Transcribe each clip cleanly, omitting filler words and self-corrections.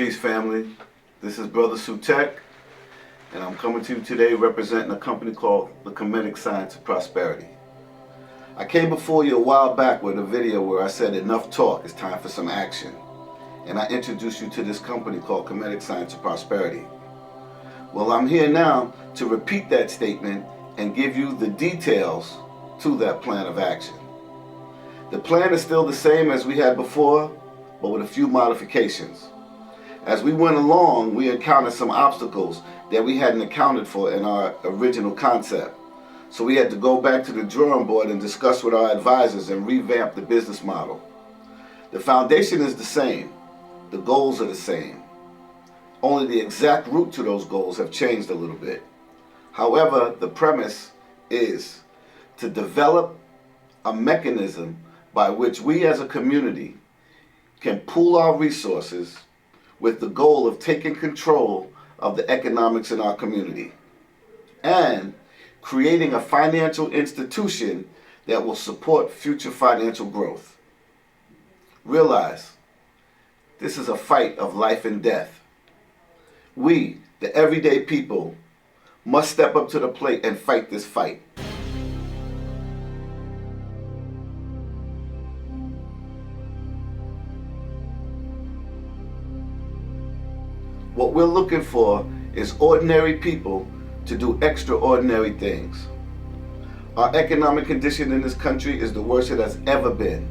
Peace, family. This is Brother SUTEK, and I'm coming to you today representing a company called the Comedic Science of Prosperity. I came before you a while back with a video where I said enough talk, it's time for some action. And I introduced you to this company called Comedic Science of Prosperity. Well, I'm here now to repeat that statement and give you the details to that plan of action. The plan is still the same as we had before, but with a few modifications. As we went along, we encountered some obstacles that we hadn't accounted for in our original concept. So we had to go back to the drawing board and discuss with our advisors and revamp the business model. The foundation is the same. The goals are the same. Only the exact route to those goals have changed a little bit. However, the premise is to develop a mechanism by which we as a community can pool our resources with the goal of taking control of the economics in our community and creating a financial institution that will support future financial growth. Realize, this is a fight of life and death. We, the everyday people, must step up to the plate and fight this fight. What we're looking for is ordinary people to do extraordinary things. Our economic condition in this country is the worst it has ever been.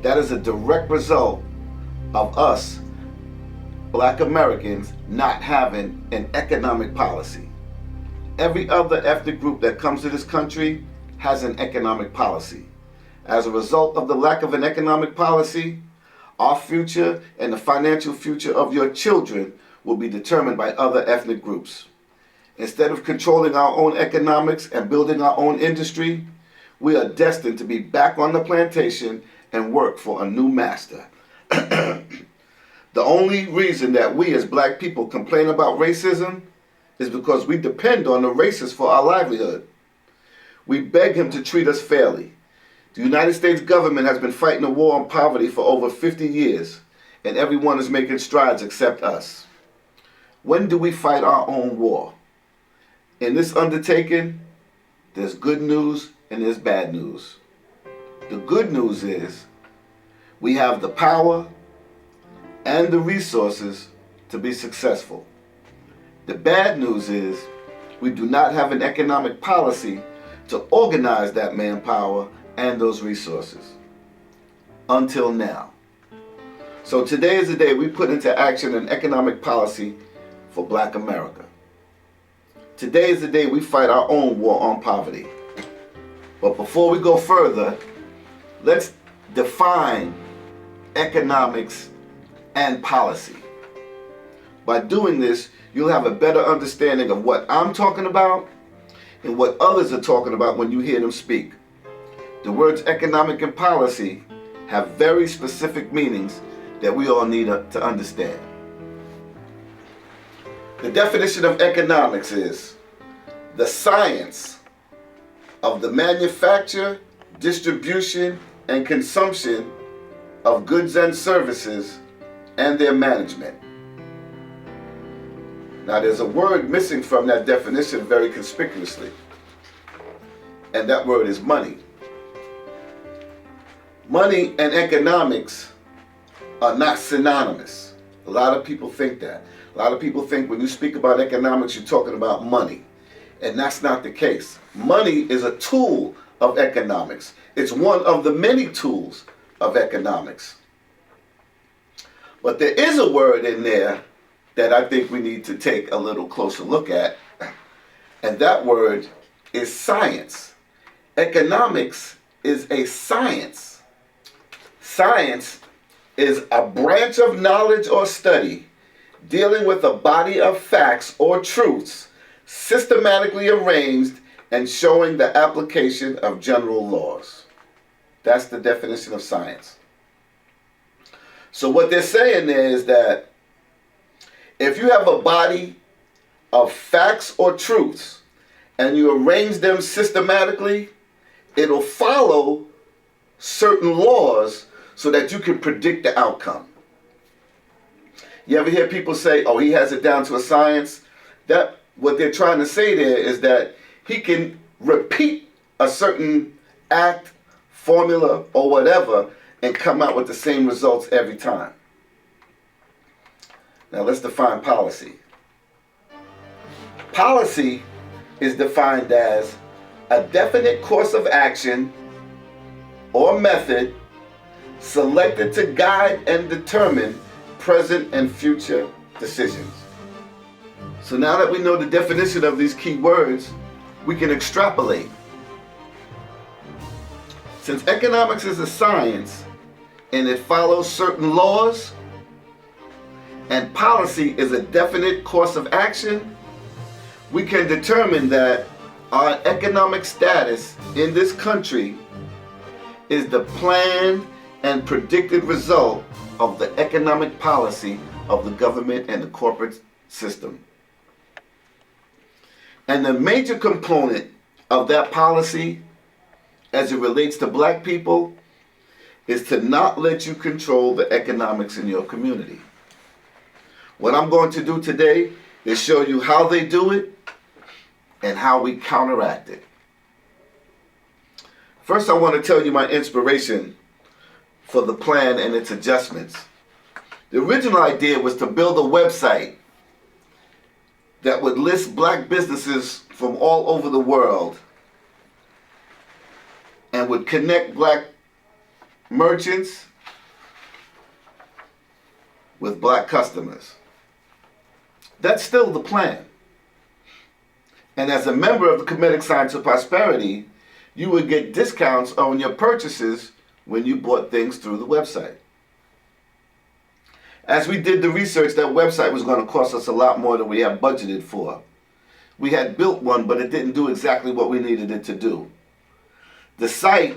That is a direct result of us, Black Americans, not having an economic policy. Every other ethnic group that comes to this country has an economic policy. As a result of the lack of an economic policy, our future and the financial future of your children will be determined by other ethnic groups. Instead of controlling our own economics and building our own industry, we are destined to be back on the plantation and work for a new master. The only reason that we as Black people complain about racism is because we depend on the racist for our livelihood. We beg him to treat us fairly. The United States government has been fighting a war on poverty for over 50 years, and everyone is making strides except us. When do we fight our own war? In this undertaking, there's good news and there's bad news. The good news is we have the power and the resources to be successful. The bad news is we do not have an economic policy to organize that manpower and those resources. Until now. So today is the day we put into action an economic policy for Black America. Today is the day we fight our own war on poverty. But before we go further, let's define economics and policy. By doing this, you'll have a better understanding of what I'm talking about and what others are talking about when you hear them speak. The words economic and policy have very specific meanings that we all need to understand. The definition of economics is the science of the manufacture, distribution, and consumption of goods and services and their management. Now there's a word missing from that definition very conspicuously, and that word is money. Money and economics are not synonymous. A lot of people think that. A lot of people think when you speak about economics, you're talking about money. And that's not the case. Money is a tool of economics. It's one of the many tools of economics. But there is a word in there that I think we need to take a little closer look at. And that word is science. Economics is a science. Science is a branch of knowledge or study dealing with a body of facts or truths systematically arranged and showing the application of general laws. That's the definition of science. So what they're saying there is that if you have a body of facts or truths and you arrange them systematically, it'll follow certain laws so that you can predict the outcome. You ever hear people say, oh, he has it down to a science? That what they're trying to say there is that he can repeat a certain act, formula, or whatever and come out with the same results every time. Now let's define policy. Policy is defined as a definite course of action or method selected to guide and determine present and future decisions. So now that we know the definition of these key words, we can extrapolate. Since economics is a science and it follows certain laws, and policy is a definite course of action, we can determine that our economic status in this country is the planned and predicted result of the economic policy of the government and the corporate system. And the major component of that policy as it relates to black people is to not let you control the economics in your community. What I'm going to do today is show you how they do it and how we counteract it. First, I want to tell you my inspiration for the plan and its adjustments. The original idea was to build a website that would list black businesses from all over the world and would connect black merchants with black customers. That's still the plan. And as a member of the Comedic Science of Prosperity, you would get discounts on your purchases when you bought things through the website. As we did the research, that website was going to cost us a lot more than we had budgeted for. We had built one, but it didn't do exactly what we needed it to do. The site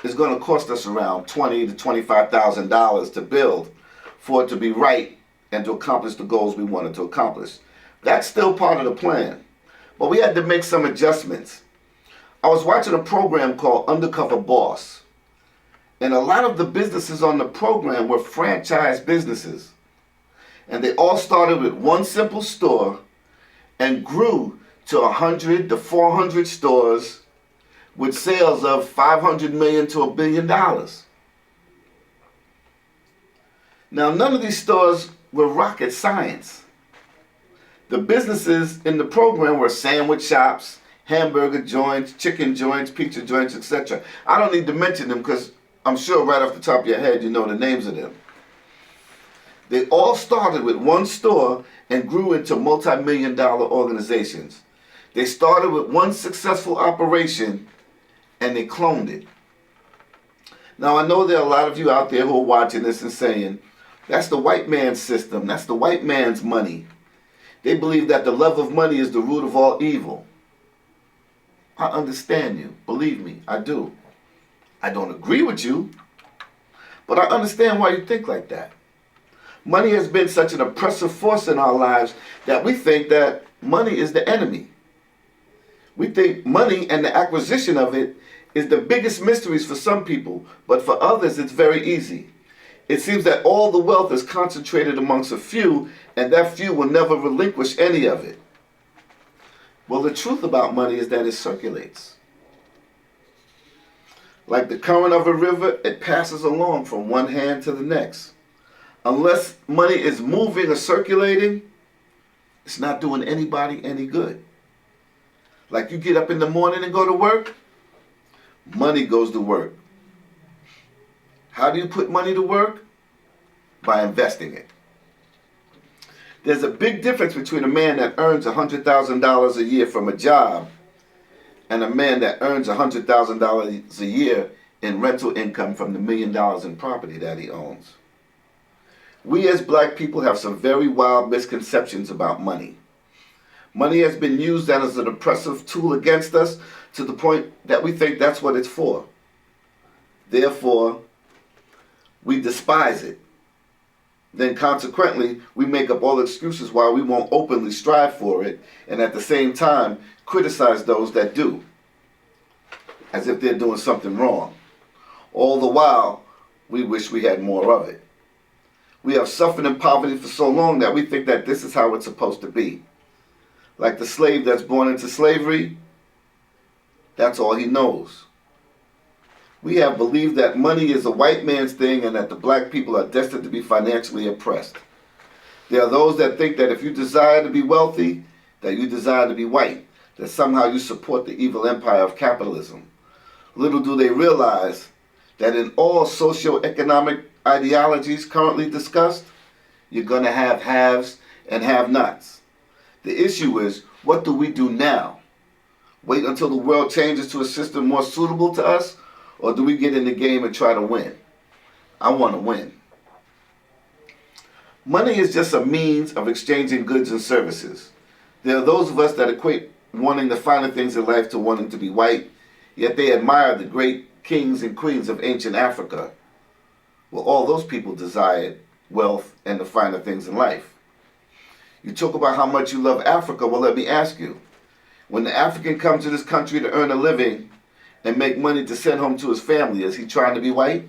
is going to cost us around $20,000 to $25,000 to build for it to be right and to accomplish the goals we wanted to accomplish. That's still part of the plan, but we had to make some adjustments. I was watching a program called Undercover Boss, and a lot of the businesses on the program were franchise businesses. And they all started with one simple store and grew to 100 to 400 stores with sales of $500 million to $1 billion. Now, none of these stores were rocket science. The businesses in the program were sandwich shops, hamburger joints, chicken joints, pizza joints, etc. I don't need to mention them because I'm sure right off the top of your head you know the names of them. They all started with one store and grew into multi-million-dollar organizations. They started with one successful operation and they cloned it. Now, I know there are a lot of you out there who are watching this and saying, that's the white man's system, that's the white man's money. They believe that the love of money is the root of all evil. I understand you, believe me, I do. I don't agree with you, but I understand why you think like that. Money has been such an oppressive force in our lives that we think that money is the enemy. We think money and the acquisition of it is the biggest mysteries for some people, but for others it's very easy. It seems that all the wealth is concentrated amongst a few, and that few will never relinquish any of it. Well, the truth about money is that it circulates. Like the current of a river, it passes along from one hand to the next. Unless money is moving or circulating, it's not doing anybody any good. Like you get up in the morning and go to work, money goes to work. How do you put money to work? By investing it. There's a big difference between a man that earns $100,000 a year from a job and a man that earns $100,000 a year in rental income from the $1 million in property that he owns. We as black people have some very wild misconceptions about money. Money has been used as an oppressive tool against us to the point that we think that's what it's for. Therefore, we despise it. Then consequently, we make up all excuses why we won't openly strive for it, and at the same time, criticize those that do, as if they're doing something wrong. All the while, we wish we had more of it. We have suffered in poverty for so long that we think that this is how it's supposed to be. Like the slave that's born into slavery, that's all he knows. We have believed that money is a white man's thing and that the black people are destined to be financially oppressed. There are those that think that if you desire to be wealthy, that you desire to be white, that somehow you support the evil empire of capitalism. Little do they realize that in all socioeconomic ideologies currently discussed, you're going to have haves and have-nots. The issue is, what do we do now? Wait until the world changes to a system more suitable to us, or do we get in the game and try to win? I want to win. Money is just a means of exchanging goods and services. There are those of us that equate wanting the finer things in life to wanting to be white, yet they admire the great kings and queens of ancient Africa. Well, all those people desired wealth and the finer things in life. You talk about how much you love Africa. Well, let me ask you. When the African comes to this country to earn a living and make money to send home to his family, is he trying to be white?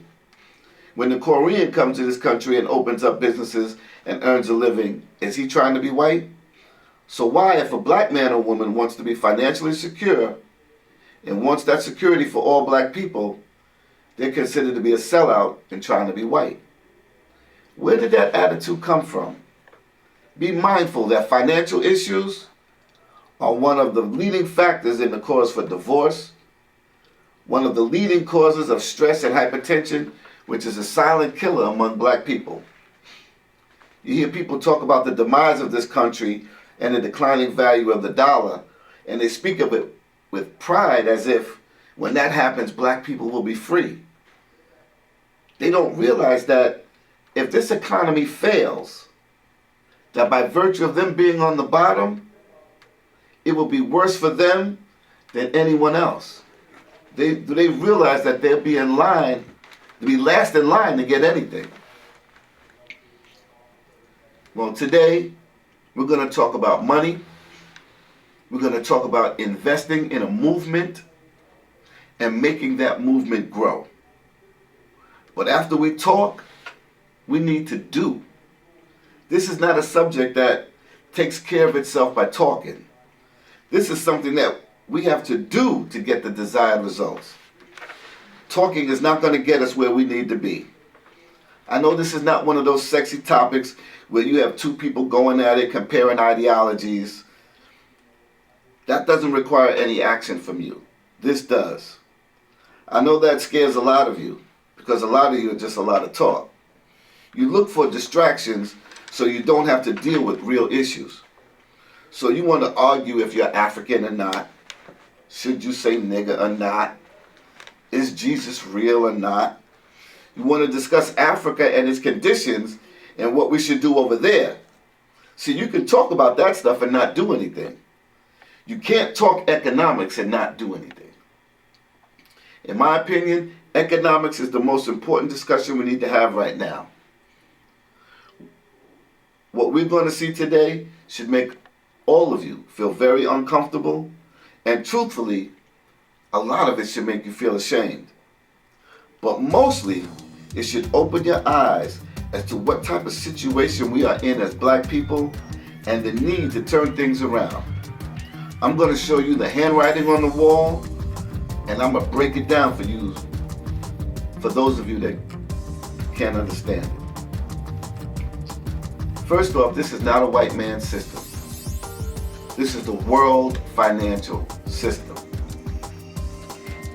When the Korean comes to this country and opens up businesses and earns a living, is he trying to be white? So why, if a black man or woman wants to be financially secure and wants that security for all black people, they're considered to be a sellout and trying to be white? Where did that attitude come from? Be mindful that financial issues are one of the leading factors in the cause for divorce, one of the leading causes of stress and hypertension, which is a silent killer among black people. You hear people talk about the demise of this country and the declining value of the dollar, and they speak of it with pride as if when that happens, black people will be free. They don't realize that if this economy fails, that by virtue of them being on the bottom, it will be worse for them than anyone else. They realize that they'll be in line, to be last in line to get anything. Well, today, we're going to talk about money. We're going to talk about investing in a movement and making that movement grow. But after we talk, we need to do. This is not a subject that takes care of itself by talking. This is something that we have to do to get the desired results. Talking is not going to get us where we need to be. I know this is not one of those sexy topics where you have two people going at it, comparing ideologies. That doesn't require any action from you. This does. I know that scares a lot of you because a lot of you are just a lot of talk. You look for distractions so you don't have to deal with real issues. So you want to argue if you're African or not. Should you say nigger or not? Is Jesus real or not? You want to discuss Africa and its conditions and what we should do over there. See, you can talk about that stuff and not do anything. You can't talk economics and not do anything. In my opinion, economics is the most important discussion we need to have right now. What we're going to see today should make all of you feel very uncomfortable, and truthfully, a lot of it should make you feel ashamed. But mostly, it should open your eyes as to what type of situation we are in as black people and the need to turn things around. I'm going to show you the handwriting on the wall, and I'm going to break it down for you, for those of you that can't understand it. First off, this is not a white man's system. This is the world financial system.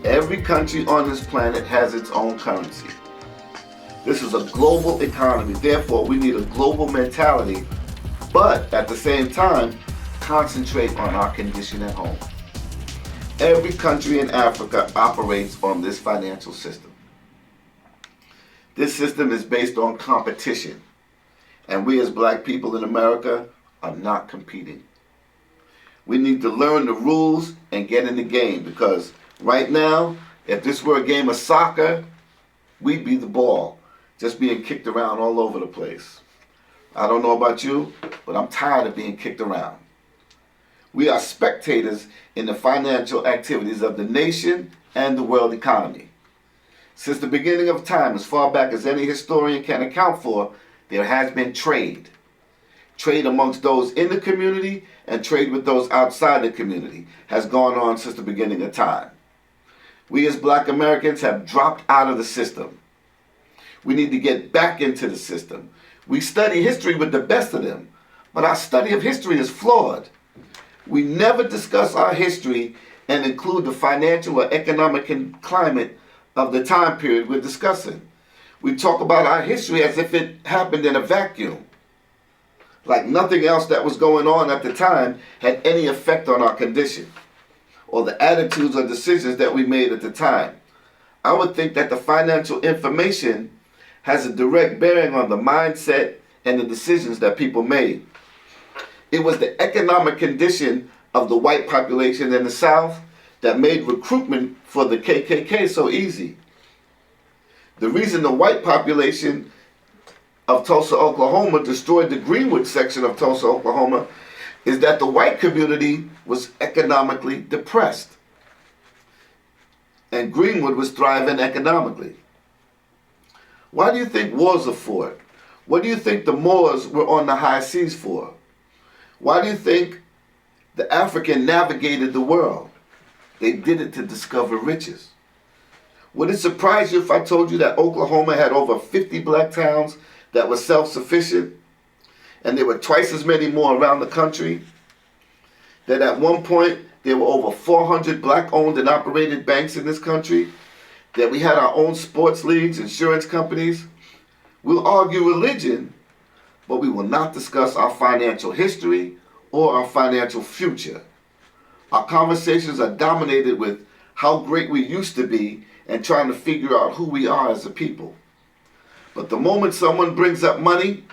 Every country on this planet has its own currency. This is a global economy. Therefore, we need a global mentality, but at the same time, concentrate on our condition at home. Every country in Africa operates on this financial system. This system is based on competition, and we as black people in America are not competing. We need to learn the rules and get in the game, because right now, if this were a game of soccer, we'd be the ball, just being kicked around all over the place. I don't know about you, but I'm tired of being kicked around. We are spectators in the financial activities of the nation and the world economy. Since the beginning of time, as far back as any historian can account for, there has been trade. Trade amongst those in the community and trade with those outside the community has gone on since the beginning of time. We as Black Americans have dropped out of the system. We need to get back into the system. We study history with the best of them, but our study of history is flawed. We never discuss our history and include the financial or economic climate of the time period we're discussing. We talk about our history as if it happened in a vacuum, like nothing else that was going on at the time had any effect on our condition or the attitudes or decisions that we made at the time. I would think that the financial information has a direct bearing on the mindset and the decisions that people made. It was the economic condition of the white population in the South that made recruitment for the KKK so easy. The reason the white population of Tulsa, Oklahoma destroyed the Greenwood section of Tulsa, Oklahoma is that the white community was economically depressed and Greenwood was thriving economically. Why do you think wars are fought? What do you think the Moors were on the high seas for? Why do you think the African navigated the world? They did it to discover riches. Would it surprise you if I told you that Oklahoma had over 50 black towns that were self-sufficient, and there were twice as many more around the country? That at one point there were over 400 black-owned and operated banks in this country? That we had our own sports leagues, insurance companies? We'll argue religion, but we will not discuss our financial history or our financial future. Our conversations are dominated with how great we used to be and trying to figure out who we are as a people. But the moment someone brings up money,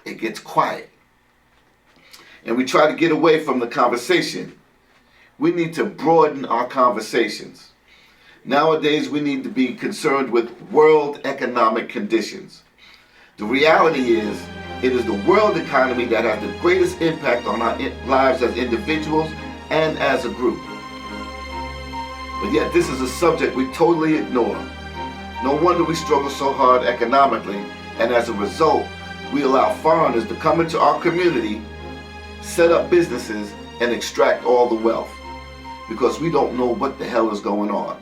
it gets quiet. And we try to get away from the conversation. We need to broaden our conversations. Nowadays, we need to be concerned with world economic conditions. The reality is, it is the world economy that has the greatest impact on our lives as individuals and as a group. But yet, this is a subject we totally ignore. No wonder we struggle so hard economically, and as a result, we allow foreigners to come into our community, set up businesses, and extract all the wealth, because we don't know what the hell is going on.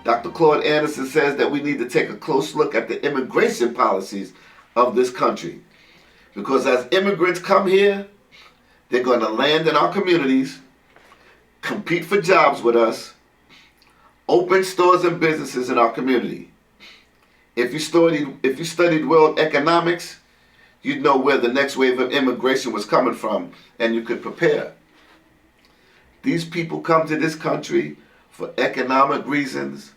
Dr. Claude Anderson says that we need to take a close look at the immigration policies of this country, because as immigrants come here, they're going to land in our communities, compete for jobs with us, open stores and businesses in our community. If you studied world economics, you'd know where the next wave of immigration was coming from, and you could prepare. These people come to this country for economic reasons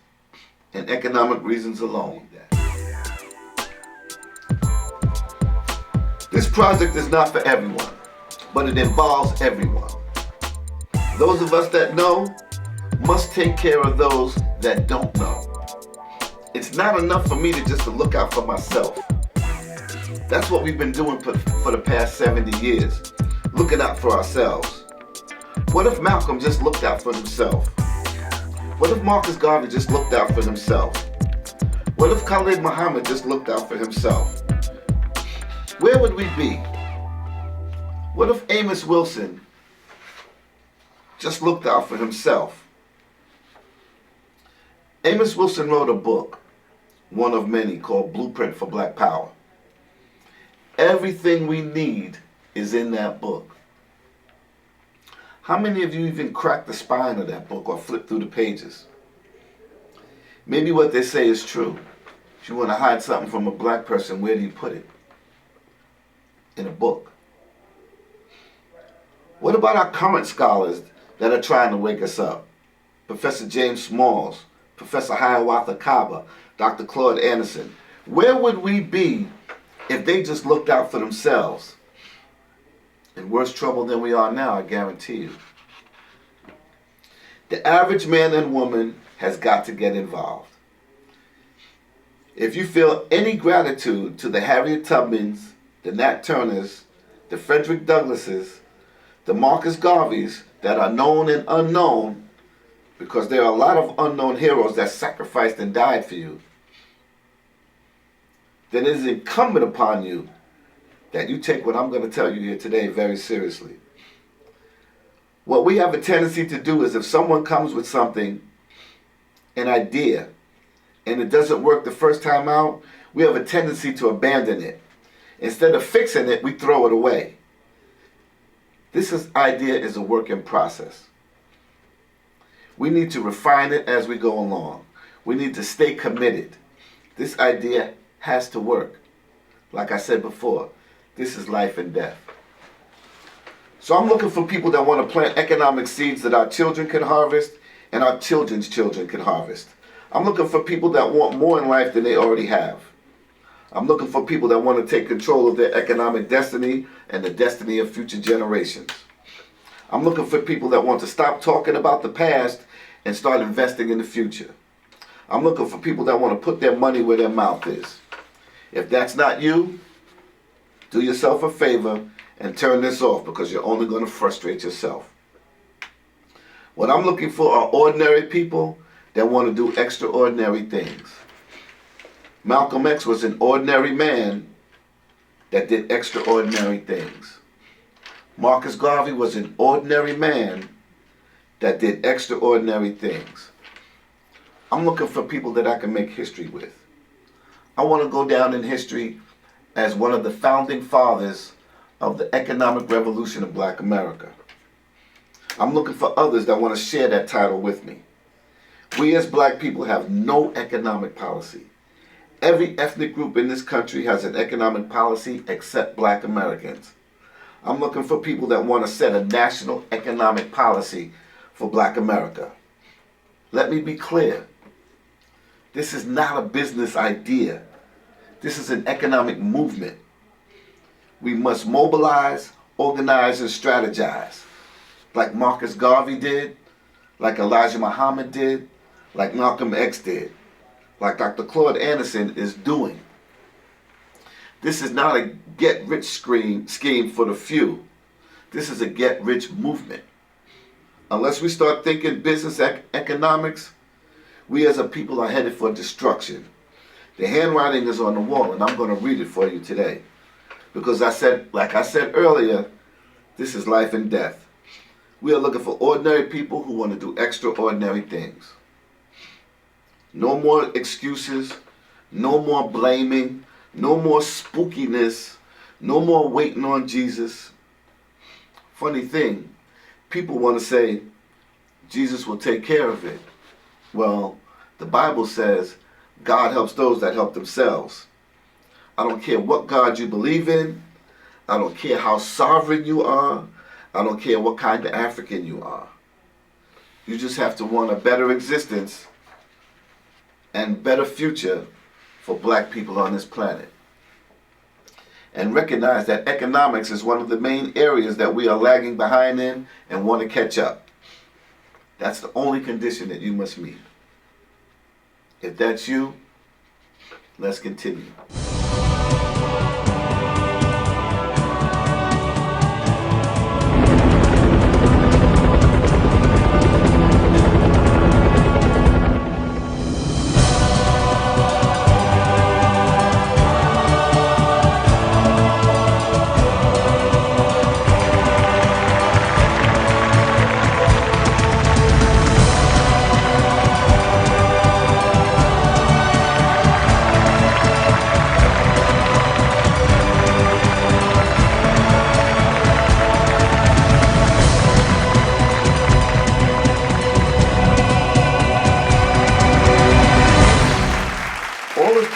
and economic reasons alone. This project is not for everyone, but it involves everyone. Those of us that know must take care of those that don't know. It's not enough for me to just look out for myself. That's what we've been doing for the past 70 years, looking out for ourselves. What if Malcolm just looked out for himself? What if Marcus Garvey just looked out for himself? What if Khalid Muhammad just looked out for himself? Where would we be? What if Amos Wilson just looked out for himself? Amos Wilson wrote a book, one of many, called Blueprint for Black Power. Everything we need is in that book. How many of you even cracked the spine of that book or flipped through the pages? Maybe what they say is true. If you want to hide something from a black person, where do you put it? In a book. What about our current scholars that are trying to wake us up? Professor James Smalls, Professor Hiawatha Kaba, Dr. Claude Anderson. Where would we be if they just looked out for themselves? In worse trouble than we are now, I guarantee you. The average man and woman has got to get involved. If you feel any gratitude to the Harriet Tubmans, the Nat Turners, the Frederick Douglasses, the Marcus Garveys that are known and unknown, because there are a lot of unknown heroes that sacrificed and died for you, then it is incumbent upon you that you take what I'm going to tell you here today very seriously. What we have a tendency to do is if someone comes with something, an idea, and it doesn't work the first time out, we have a tendency to abandon it. Instead of fixing it, we throw it away. This idea is a work in process. We need to refine it as we go along. We need to stay committed. This idea has to work. Like I said before, this is life and death. So I'm looking for people that want to plant economic seeds that our children can harvest and our children's children can harvest. I'm looking for people that want more in life than they already have. I'm looking for people that want to take control of their economic destiny and the destiny of future generations. I'm looking for people that want to stop talking about the past and start investing in the future. I'm looking for people that want to put their money where their mouth is. If that's not you, do yourself a favor and turn this off, because you're only going to frustrate yourself. What I'm looking for are ordinary people that want to do extraordinary things. Malcolm X was an ordinary man that did extraordinary things. Marcus Garvey was an ordinary man that did extraordinary things. I'm looking for people that I can make history with. I want to go down in history as one of the founding fathers of the economic revolution of Black America. I'm looking for others that want to share that title with me. We as Black people have no economic policy. Every ethnic group in this country has an economic policy except Black Americans. I'm looking for people that want to set a national economic policy for Black America. Let me be clear. This is not a business idea. This is an economic movement. We must mobilize, organize, and strategize, like Marcus Garvey did, like Elijah Muhammad did, like Malcolm X did, like Dr. Claude Anderson is doing. This is not a get-rich scheme for the few. This is a get-rich movement. Unless we start thinking business economics, we as a people are headed for destruction. The handwriting is on the wall, and I'm going to read it for you today. Because like I said earlier, this is life and death. We are looking for ordinary people who want to do extraordinary things. No more excuses, no more blaming, no more spookiness, no more waiting on Jesus. Funny thing, people want to say, Jesus will take care of it. Well, the Bible says, God helps those that help themselves. I don't care what God you believe in. I don't care how sovereign you are. I don't care what kind of African you are. You just have to want a better existence and better future for Black people on this planet. And recognize that economics is one of the main areas that we are lagging behind in and want to catch up. That's the only condition that you must meet. If that's you, let's continue.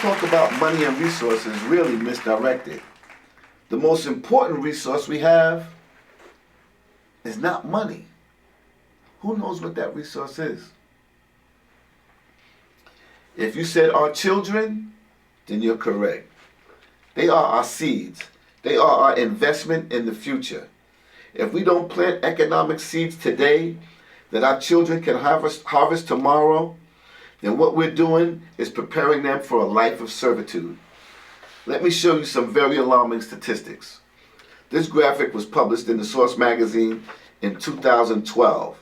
Talk about money and resources really misdirected. The most important resource we have is not money. Who knows what that resource is? If you said our children, then you're correct. They are our seeds. They are our investment in the future. If we don't plant economic seeds today that our children can harvest tomorrow, then what we're doing is preparing them for a life of servitude. Let me show you some very alarming statistics. This graphic was published in the Source magazine in 2012.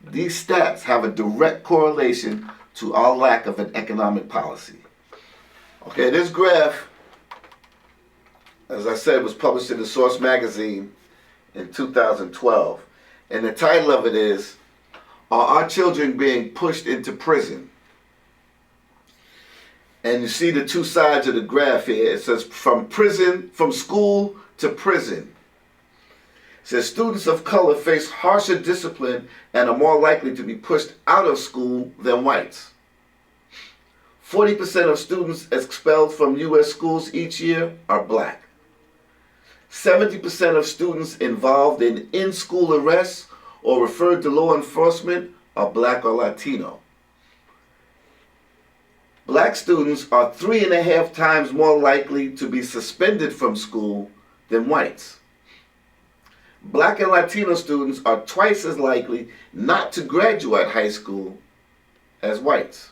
These stats have a direct correlation to our lack of an economic policy. Okay, this graph as I said, was published in the Source magazine in 2012. And the title of it is, Are Our Children Being Pushed into Prison? And you see the two sides of the graph here. It says from school to prison. It says students of color face harsher discipline and are more likely to be pushed out of school than whites. 40% of students expelled from U.S. schools each year are black. 70% of students involved in in-school arrests or referred to law enforcement are black or Latino. Black students are 3.5 times more likely to be suspended from school than whites. Black and Latino students are twice as likely not to graduate high school as whites.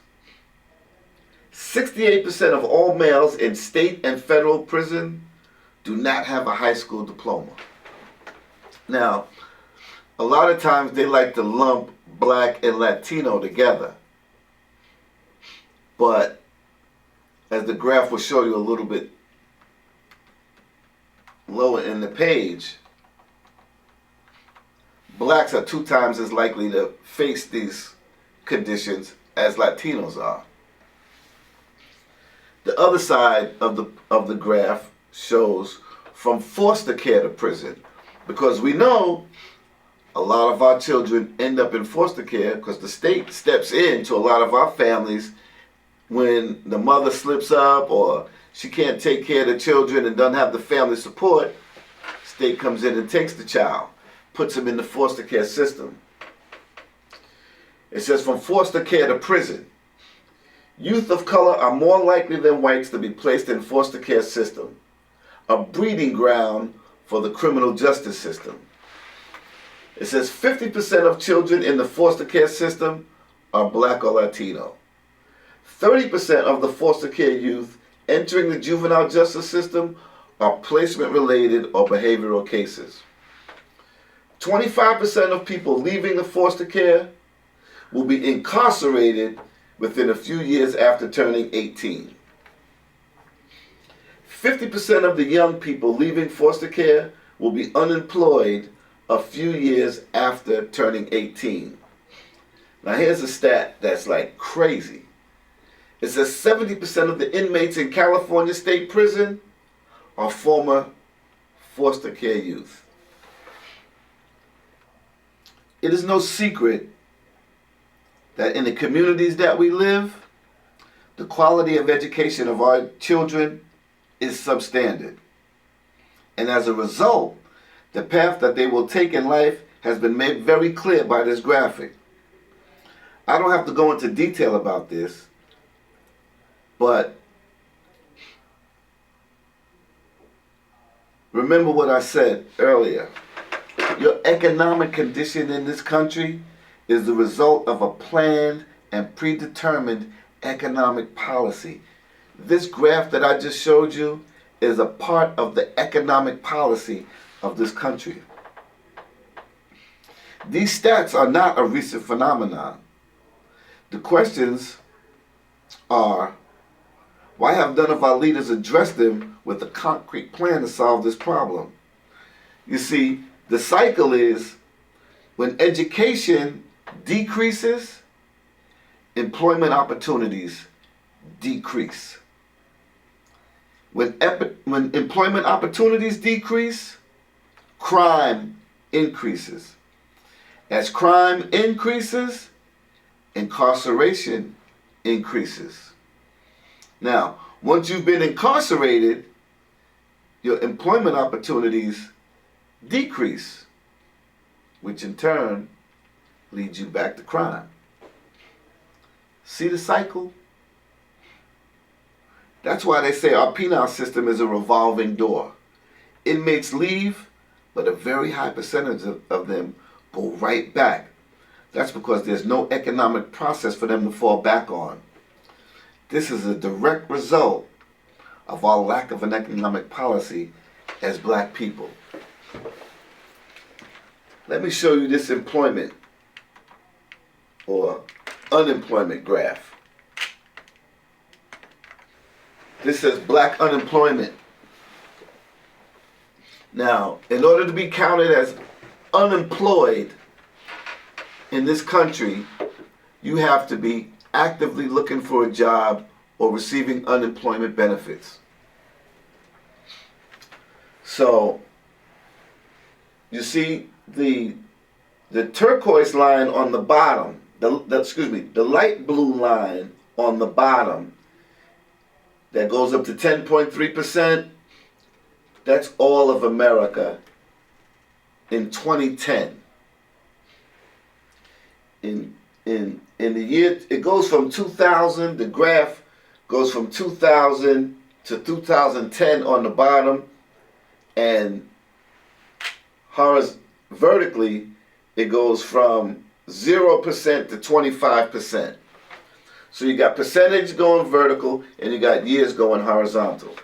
68% of all males in state and federal prison do not have a high school diploma. Now, a lot of times they like to lump black and Latino together. But as the graph will show you a little bit lower in the page, blacks are 2 times as likely to face these conditions as Latinos are. The other side of the graph shows from foster care to prison, because we know a lot of our children end up in foster care because the state steps in to a lot of our families when the mother slips up or she can't take care of the children and doesn't have the family support. State comes in and takes the child, puts them in the foster care system. It says from foster care to prison. Youth of color are more likely than whites to be placed in foster care system, a breeding ground for the criminal justice system. It says 50% of children in the foster care system are black or Latino. 30% of the foster care youth entering the juvenile justice system are placement-related or behavioral cases. 25% of people leaving the foster care will be incarcerated within a few years after turning 18. 50% of the young people leaving foster care will be unemployed a few years after turning 18. Now here's a stat that's like crazy. It says 70% of the inmates in California State Prison are former foster care youth. It is no secret that in the communities that we live, the quality of education of our children is substandard. And as a result, the path that they will take in life has been made very clear by this graphic. I don't have to go into detail about this, but remember what I said earlier. Your economic condition in this country is the result of a planned and predetermined economic policy. This graph that I just showed you is a part of the economic policy of this country. These stats are not a recent phenomenon. The questions are, why have none of our leaders addressed them with a concrete plan to solve this problem? You see, the cycle is when education decreases, employment opportunities decrease. When employment opportunities decrease, crime increases. As crime increases, incarceration increases. Now, once you've been incarcerated, your employment opportunities decrease, which in turn leads you back to crime. See the cycle? That's why they say our penal system is a revolving door. Inmates leave, but a very high percentage of them go right back. That's because there's no economic process for them to fall back on. This is a direct result of our lack of an economic policy as black people. Let me show you this employment or unemployment graph. This says black unemployment. Now, in order to be counted as unemployed in this country, you have to be actively looking for a job or receiving unemployment benefits. So, you see the turquoise line on the bottom, the light blue line on the bottom that goes up to 10.3%, that's all of America in 2010. In the year, it goes from 2000, the graph goes from 2000 to 2010 on the bottom, and vertically, it goes from 0% to 25%. So you got percentage going vertical and you got years going horizontal.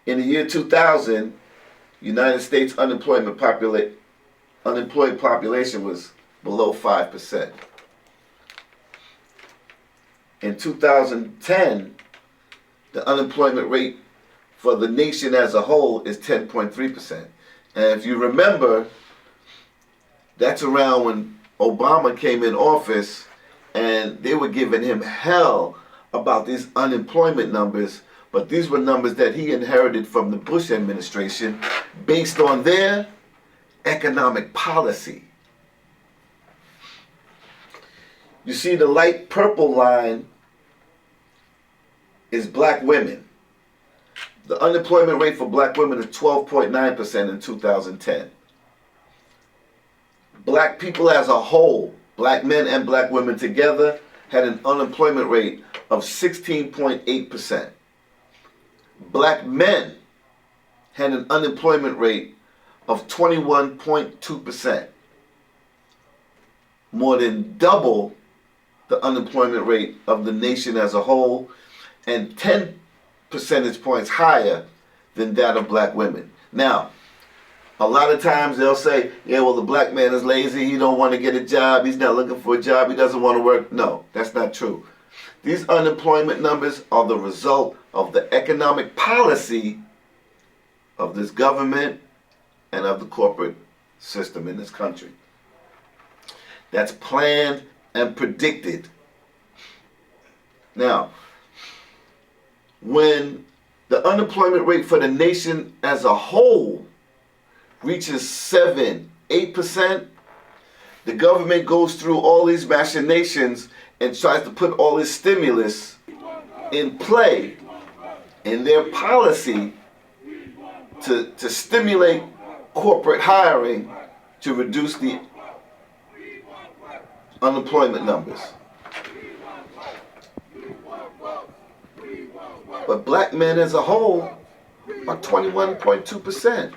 In the year 2000, United States unemployed population was below 5%. In 2010, the unemployment rate for the nation as a whole is 10.3%. And if you remember, that's around when Obama came in office and they were giving him hell about these unemployment numbers, but these were numbers that he inherited from the Bush administration based on their economic policy. You see, the light purple line is black women. The unemployment rate for black women is 12.9% in 2010. Black people as a whole, black men and black women together, had an unemployment rate of 16.8%. Black men had an unemployment rate of 21.2%, more than double the unemployment rate of the nation as a whole, and 10 percentage points higher than that of black women. Now, a lot of times they'll say, yeah, well, the black man is lazy, he don't want to get a job, he's not looking for a job, he doesn't want to work. No, that's not true. These unemployment numbers are the result of the economic policy of this government and of the corporate system in this country. That's planned and predicted. Now, when the unemployment rate for the nation as a whole reaches 7-8%, the government goes through all these machinations and tries to put all this stimulus in play in their policy to stimulate corporate hiring to reduce the unemployment numbers. But black men as a whole are 21.2%.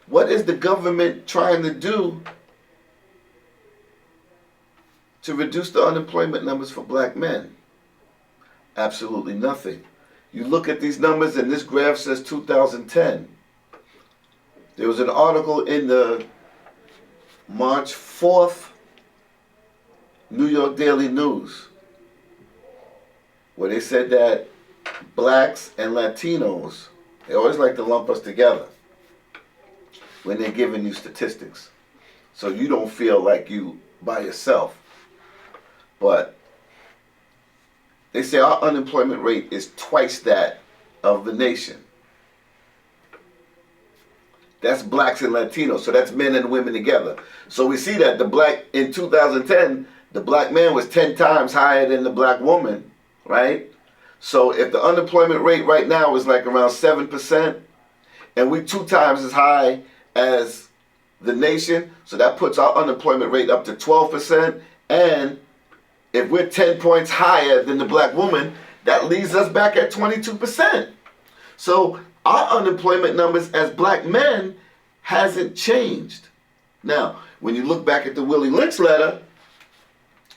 What is the government trying to do to reduce the unemployment numbers for black men? Absolutely nothing. You look at these numbers, and this graph says 2010. There was an article in the March 4th New York Daily News where they said that blacks and Latinos, they always like to lump us together when they're giving you statistics, so you don't feel like you by yourself. But they say our unemployment rate is twice that of the nation. That's blacks and Latinos, so that's men and women together. So we see that in 2010, the black man was 10 times higher than the black woman, right? So if the unemployment rate right now is like around 7%, and we 2 times as high as the nation, so that puts our unemployment rate up to 12%, and if we're 10 points higher than the black woman, that leaves us back at 22%. So our unemployment numbers as black men hasn't changed. Now, when you look back at the Willie Lynch letter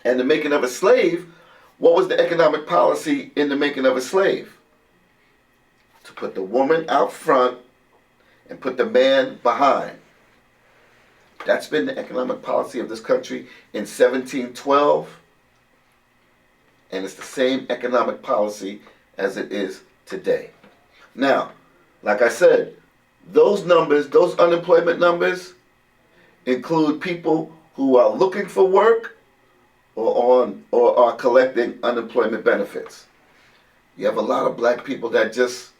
and the making of a slave, what was the economic policy in the making of a slave? To put the woman out front and put the man behind. That's been the economic policy of this country in 1712, and it's the same economic policy as it is today. Now, like I said, Those numbers, those unemployment numbers, include people who are looking for work or are collecting unemployment benefits. You have a lot of black people that just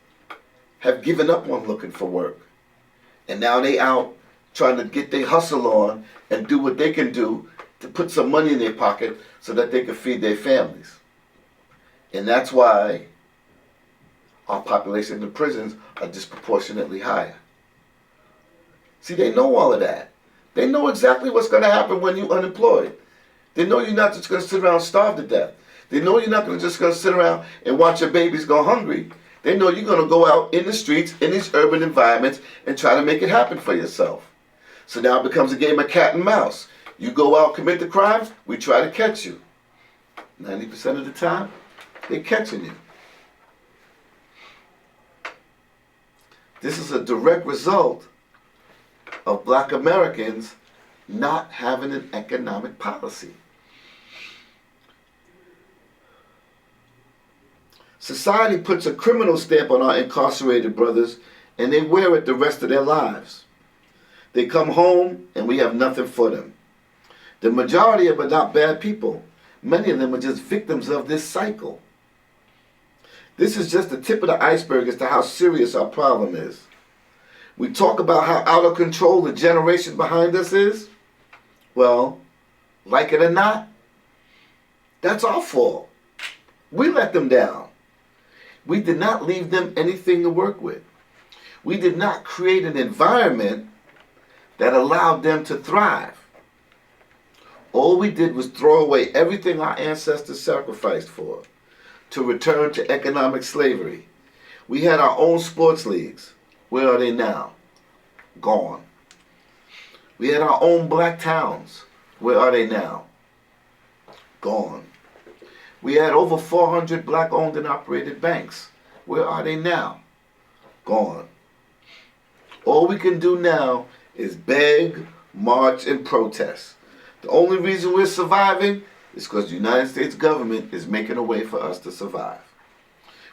have given up on looking for work. And now they out trying to get their hustle on and do what they can do to put some money in their pocket so that they can feed their families. And that's why our population in the prisons are disproportionately higher. See, they know all of that. They know exactly what's going to happen when you're unemployed. They know you're not just going to sit around and starve to death. They know you're not just going to sit around and watch your babies go hungry. They know you're going to go out in the streets, in these urban environments, and try to make it happen for yourself. So now it becomes a game of cat and mouse. You go out, commit the crimes, we try to catch you. 90% of the time, they're catching you. This is a direct result of black Americans not having an economic policy. Society puts a criminal stamp on our incarcerated brothers, and they wear it the rest of their lives. They come home, and we have nothing for them. The majority of them are not bad people. Many of them are just victims of this cycle. This is just the tip of the iceberg as to how serious our problem is. We talk about how out of control the generation behind us is. Well, like it or not, that's our fault. We let them down. We did not leave them anything to work with. We did not create an environment that allowed them to thrive. All we did was throw away everything our ancestors sacrificed for to return to economic slavery. We had our own sports leagues. Where are they now? Gone. We had our own black towns. Where are they now? Gone. We had over 400 black-owned and operated banks. Where are they now? Gone. All we can do now is beg, march, and protest. The only reason we're surviving is because the United States government is making a way for us to survive.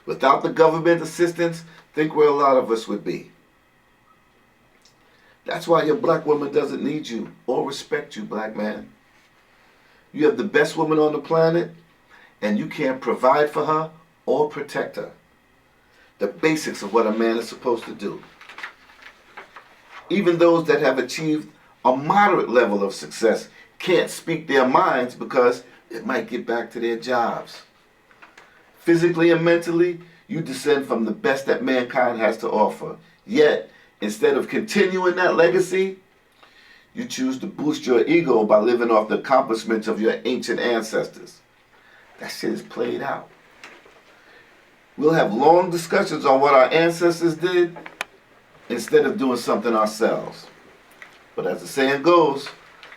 Without the government assistance, think where a lot of us would be. That's why your black woman doesn't need you or respect you, black man. You have the best woman on the planet, and you can't provide for her or protect her. The basics of what a man is supposed to do. Even those that have achieved a moderate level of success can't speak their minds because it might get back to their jobs. Physically and mentally, you descend from the best that mankind has to offer. Yet, instead of continuing that legacy, you choose to boost your ego by living off the accomplishments of your ancient ancestors. That shit is played out. We'll have long discussions on what our ancestors did instead of doing something ourselves. But as the saying goes,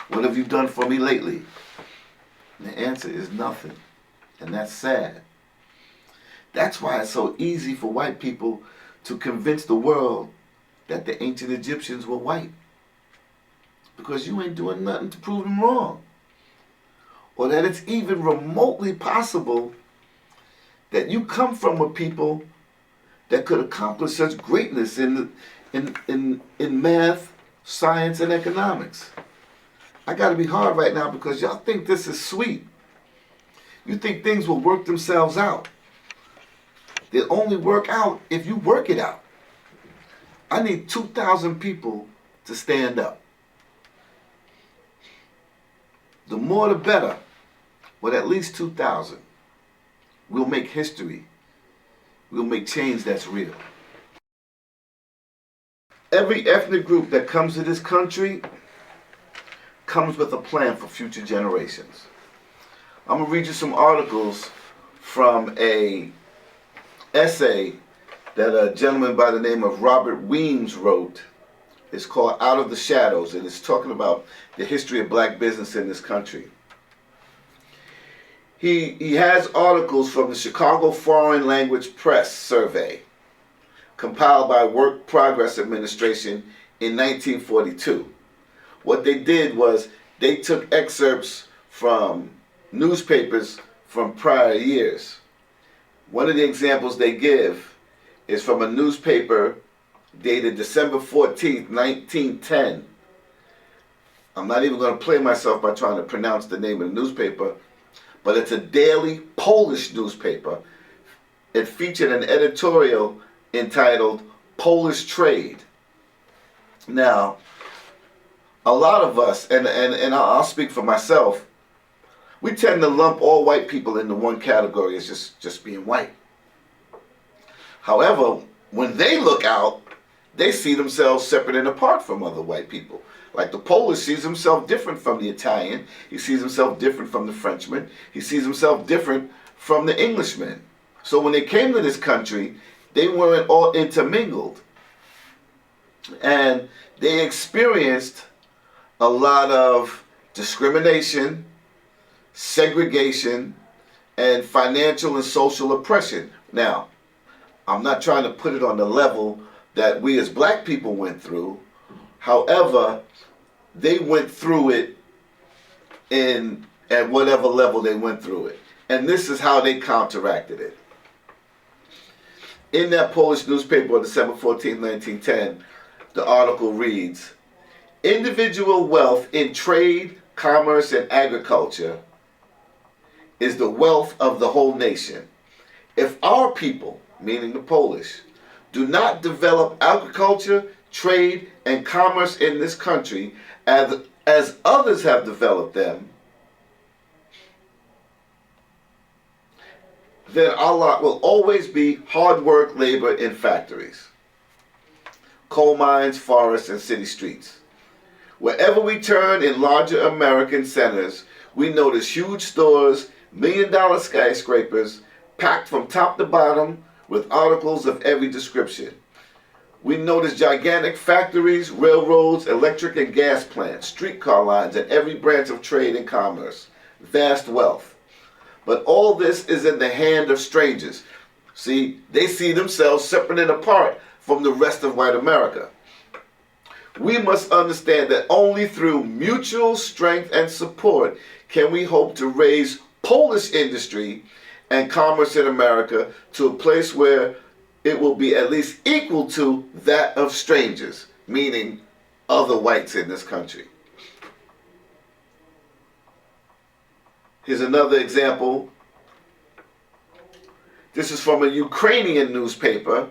what have you done for me lately? And the answer is nothing. And that's sad. That's why it's so easy for white people to convince the world that the ancient Egyptians were white. Because you ain't doing nothing to prove them wrong. Or that it's even remotely possible that you come from a people that could accomplish such greatness in math, science, and economics. I got to be hard right now because y'all think this is sweet. You think things will work themselves out. They'll only work out if you work it out. I need 2,000 people to stand up. The more the better, but at least 2,000. We'll make history. We'll make change that's real. Every ethnic group that comes to this country comes with a plan for future generations. I'm going to read you some articles from a essay that a gentleman by the name of Robert Weems wrote. It's called Out of the Shadows, and it's talking about the history of black business in this country. He has articles from the Chicago Foreign Language Press Survey, compiled by Work Progress Administration in 1942. What they did was they took excerpts from newspapers from prior years. One of the examples they give is from a newspaper dated December 14th, 1910. I'm not even going to play myself by trying to pronounce the name of the newspaper, but it's a daily Polish newspaper. It featured an editorial entitled Polish Trade. Now, a lot of us, and I'll speak for myself, we tend to lump all white people into one category as just being white. However, when they look out, they see themselves separate and apart from other white people. Like the Polish sees himself different from the Italian. He sees himself different from the Frenchman. He sees himself different from the Englishman. So when they came to this country, they weren't all intermingled. And they experienced a lot of discrimination, segregation, and financial and social oppression. Now, I'm not trying to put it on the level that we as black people went through. However, they went through it at whatever level they went through it. And this is how they counteracted it. In that Polish newspaper on December 14, 1910, the article reads, "Individual wealth in trade, commerce, and agriculture is the wealth of the whole nation. If our people," meaning the Polish, "do not develop agriculture, trade, and commerce in this country as others have developed them, then our lot will always be hard work labor in factories, coal mines, forests, and city streets. Wherever we turn in larger American centers, we notice huge stores, million-dollar skyscrapers, packed from top to bottom with articles of every description. We notice gigantic factories, railroads, electric and gas plants, streetcar lines, and every branch of trade and commerce. Vast wealth. But all this is in the hand of strangers." See, they see themselves separate and apart from the rest of white America. "We must understand that only through mutual strength and support can we hope to raise Polish industry and commerce in America to a place where it will be at least equal to that of strangers," meaning other whites in this country. Here's another example. This is from a Ukrainian newspaper,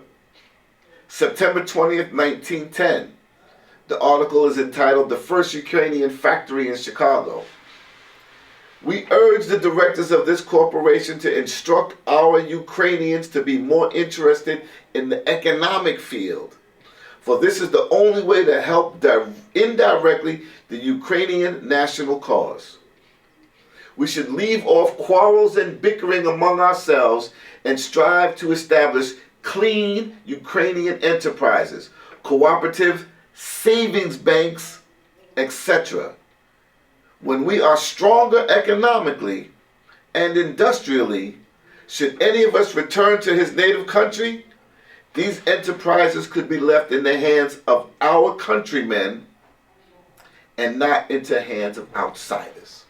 September 20th, 1910. The article is entitled "The First Ukrainian Factory in Chicago." "We urge the directors of this corporation to instruct our Ukrainians to be more interested in the economic field, for this is the only way to help indirectly the Ukrainian national cause. We should leave off quarrels and bickering among ourselves and strive to establish clean Ukrainian enterprises, cooperative savings banks, etc. When we are stronger economically and industrially, should any of us return to his native country, these enterprises could be left in the hands of our countrymen and not into hands of outsiders."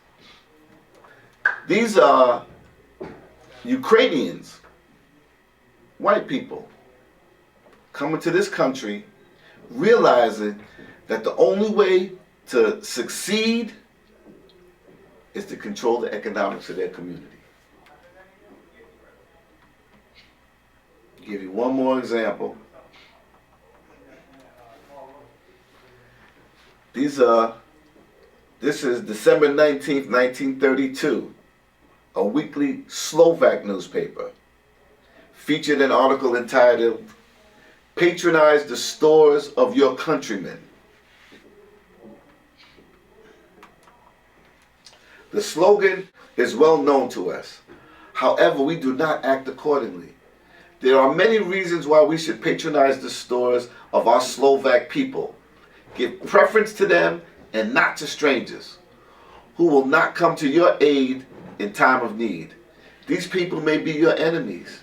These are Ukrainians, white people, coming to this country, realizing that the only way to succeed is to control the economics of their community. I'll give you one more example. This is December 19th, 1932. A weekly Slovak newspaper featured an article entitled "Patronize the Stores of Your Countrymen." The slogan is well known to us. However, we do not act accordingly. There are many reasons why we should patronize the stores of our Slovak people. Give preference to them and not to strangers who will not come to your aid in time of need. These people may be your enemies.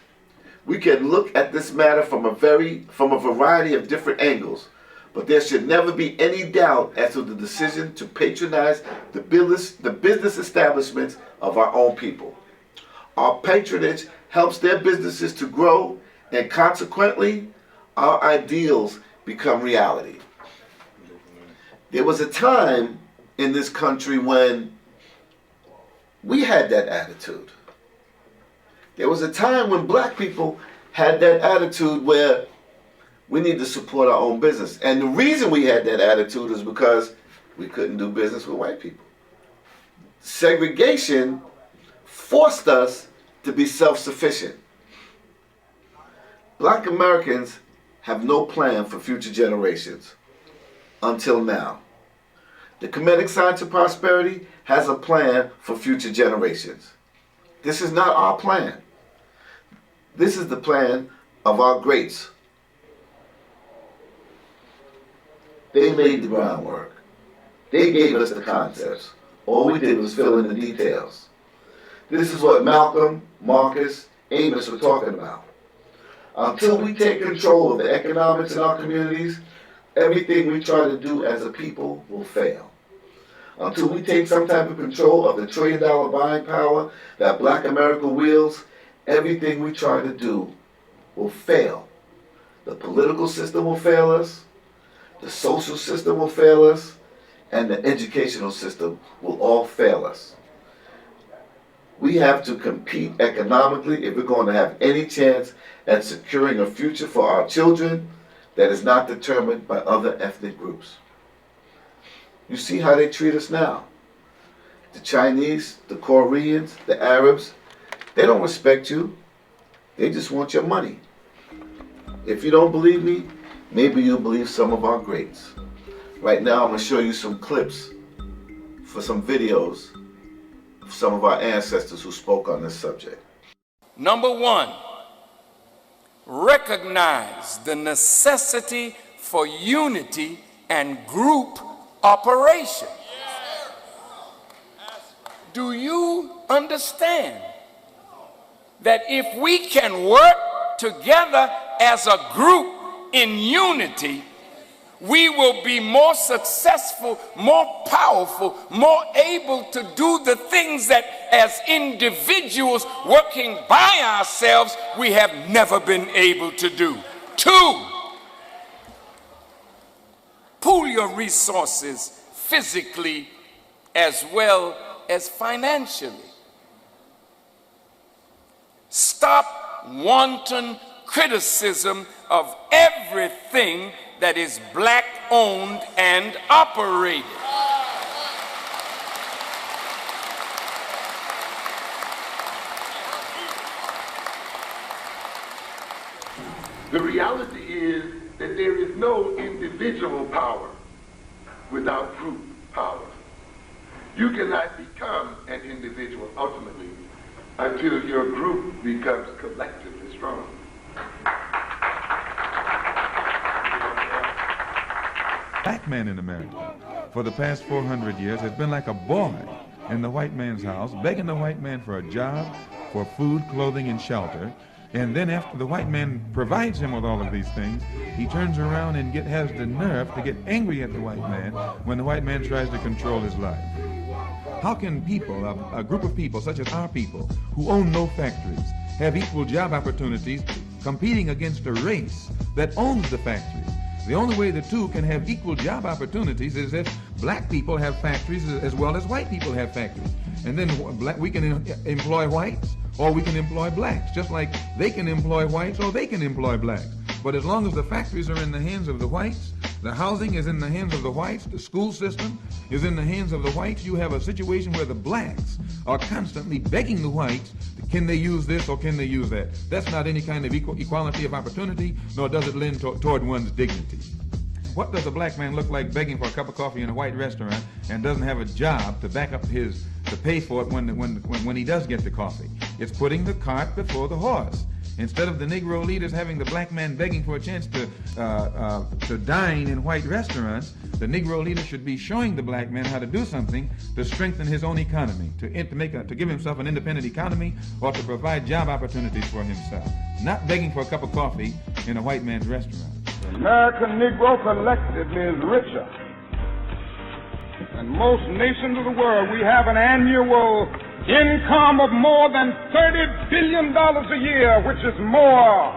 We can look at this matter from a variety of different angles, but there should never be any doubt as to the decision to patronize the business establishments of our own people. Our patronage helps their businesses to grow, and consequently, our ideals become reality. There was a time in this country when we had that attitude. There was a time when black people had that attitude where we need to support our own business. And the reason we had that attitude is because we couldn't do business with white people. Segregation forced us to be self-sufficient. Black Americans have no plan for future generations until now. The Kemetic Science of Prosperity has a plan for future generations. This is not our plan. This is the plan of our greats. They laid the groundwork. They gave us the concepts. All we did was fill in the details. This is what Malcolm, Marcus, Amos were talking about. Until we take control of the economics in our communities, everything we try to do as a people will fail. Until we take some type of control of the $1 trillion buying power that Black America wields, everything we try to do will fail. The political system will fail us, the social system will fail us, and the educational system will all fail us. We have to compete economically if we're going to have any chance at securing a future for our children that is not determined by other ethnic groups. You see how they treat us now. The Chinese, the Koreans, the Arabs, they don't respect you. They just want your money. If you don't believe me, maybe you'll believe some of our greats. Right now I'm going to show you some clips for some videos of some of our ancestors who spoke on this subject. Number one, recognize the necessity for unity and group operation. Do you understand that if we can work together as a group in unity, we will be more successful, more powerful, more able to do the things that as individuals working by ourselves, we have never been able to do. Two, pool your resources physically as well as financially. Stop wanton criticism of everything that is black owned and operated. The reality is that there is no individual power without group power. You cannot become an individual ultimately until your group becomes collectively strong. Black man in America for the past 400 years has been like a boy in the white man's house, begging the white man for a job, for food, clothing, and shelter. And then after the white man provides him with all of these things, he turns around and has the nerve to get angry at the white man when the white man tries to control his life. How can people, a group of people such as our people, who own no factories, have equal job opportunities competing against a race that owns the factories? The only way the two can have equal job opportunities is if black people have factories as well as white people have factories. And then we can employ whites or we can employ blacks, just like they can employ whites or they can employ blacks. But as long as the factories are in the hands of the whites, the housing is in the hands of the whites, the school system is in the hands of the whites, you have a situation where the blacks are constantly begging the whites, can they use this or can they use that? That's not any kind of equality of opportunity, nor does it lend toward one's dignity. What does a black man look like begging for a cup of coffee in a white restaurant and doesn't have a job to back up to pay for it when he does get the coffee? It's putting the cart before the horse. Instead of the Negro leaders having the black man begging for a chance to dine in white restaurants, the Negro leader should be showing the black man how to do something to strengthen his own economy, to give himself an independent economy, or to provide job opportunities for himself. Not begging for a cup of coffee in a white man's restaurant. The American Negro collectively is richer than most nations of the world. We have an annual income of more than $30 billion a year, which is more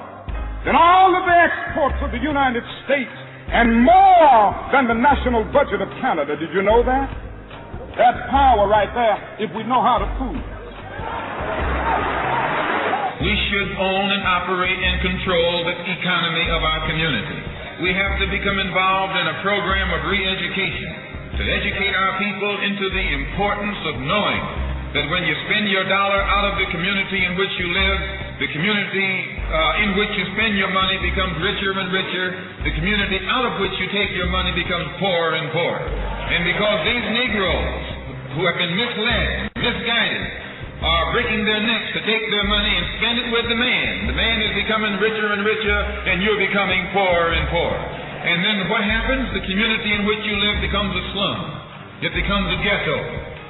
than all of the exports of the United States and more than the national budget of Canada. Did you know that? That's power right there if we know how to prove it. We should own and operate and control the economy of our community. We have to become involved in a program of re-education to educate our people into the importance of knowing that when you spend your dollar out of the community in which you live, the community in which you spend your money becomes richer and richer. The community out of which you take your money becomes poorer and poorer. And because these Negroes who have been misled, misguided, are breaking their necks to take their money and spend it with the man. The man is becoming richer and richer, and you're becoming poorer and poorer. And then what happens? The community in which you live becomes a slum. It becomes a ghetto.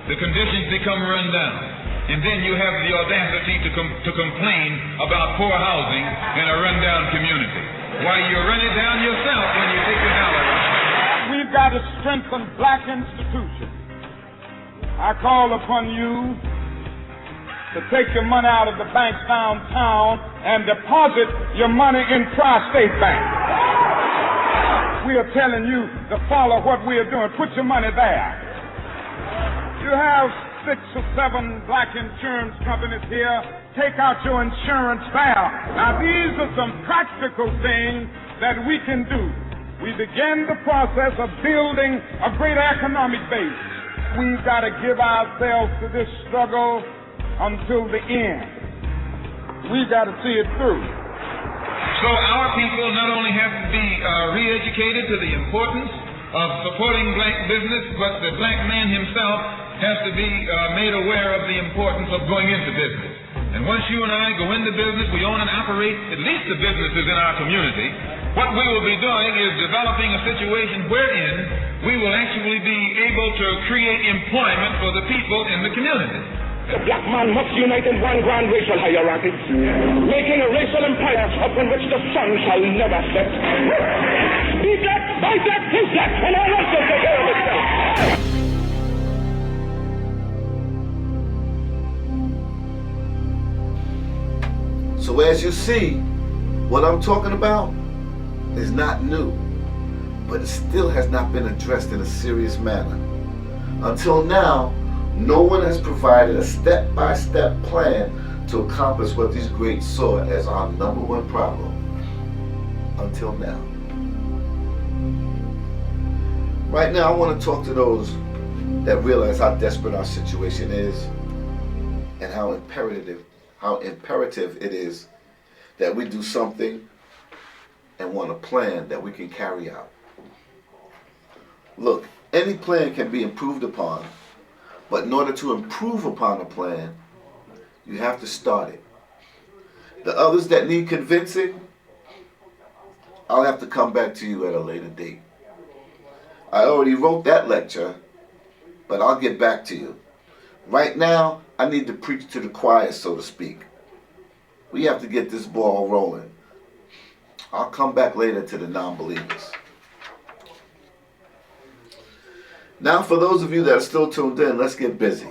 The conditions become run down. And then you have the audacity to complain about poor housing in a rundown community. Why, you run it down yourself when you take your dollar out. We've got to strengthen black institutions. I call upon you to take your money out of the banks downtown and deposit your money in Tri-State Bank. We are telling you to follow what we are doing. Put your money there. You have 6 or 7 black insurance companies here. Take out your insurance there. Now, these are some practical things that we can do. We begin the process of building a great economic base. We've got to give ourselves to this struggle until the end. We've got to see it through. So our people not only have to be re-educated to the importance of supporting black business, but the black man himself has to be made aware of the importance of going into business. And once you and I go into business, we own and operate at least the businesses in our community. What we will be doing is developing a situation wherein we will actually be able to create employment for the people in the community. The black man must unite in one grand racial hierarchy, making a racial empire upon which the sun shall never set. Be black, buy black, think black, and I'll also take care of itself. So as you see, what I'm talking about is not new, but it still has not been addressed in a serious manner. Until now, no one has provided a step-by-step plan to accomplish what these greats saw as our #1 problem. Until now. Right now, I want to talk to those that realize how desperate our situation is and how imperative it is that we do something and want a plan that we can carry out. Look, any plan can be improved upon, but in order to improve upon a plan, you have to start it. The others that need convincing, I'll have to come back to you at a later date. I already wrote that lecture, but I'll get back to you. Right now, I need to preach to the choir, so to speak. We have to get this ball rolling. I'll come back later to the non-believers. Now, for those of you that are still tuned in, let's get busy.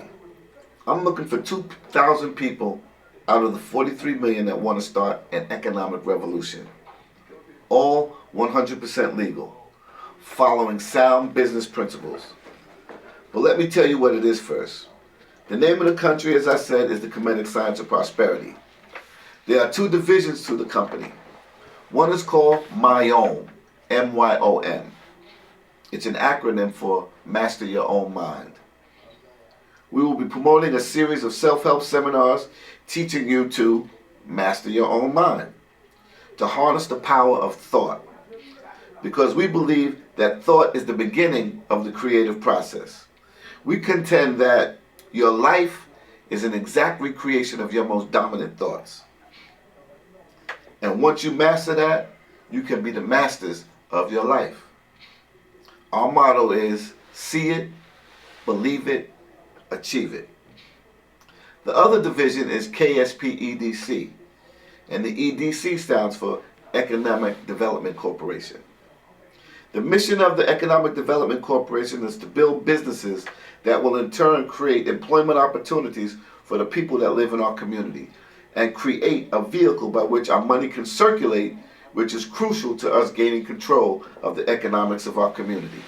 I'm looking for 2,000 people out of the 43 million that want to start an economic revolution. All 100% legal, following sound business principles. But let me tell you what it is first. The name of the country, as I said, is the Comedic Science of Prosperity. There are 2 divisions to the company. One is called MYOM, M-Y-O-M. It's an acronym for Master Your Own Mind. We will be promoting a series of self-help seminars teaching you to master your own mind, to harness the power of thought, because we believe that thought is the beginning of the creative process. We contend that your life is an exact recreation of your most dominant thoughts. And once you master that, you can be the masters of your life. Our motto is see it, believe it, achieve it. The other division is KSP-EDC, and the EDC stands for Economic Development Corporation. The mission of the Economic Development Corporation is to build businesses that will in turn create employment opportunities for the people that live in our community and create a vehicle by which our money can circulate which is crucial to us gaining control of the economics of our community.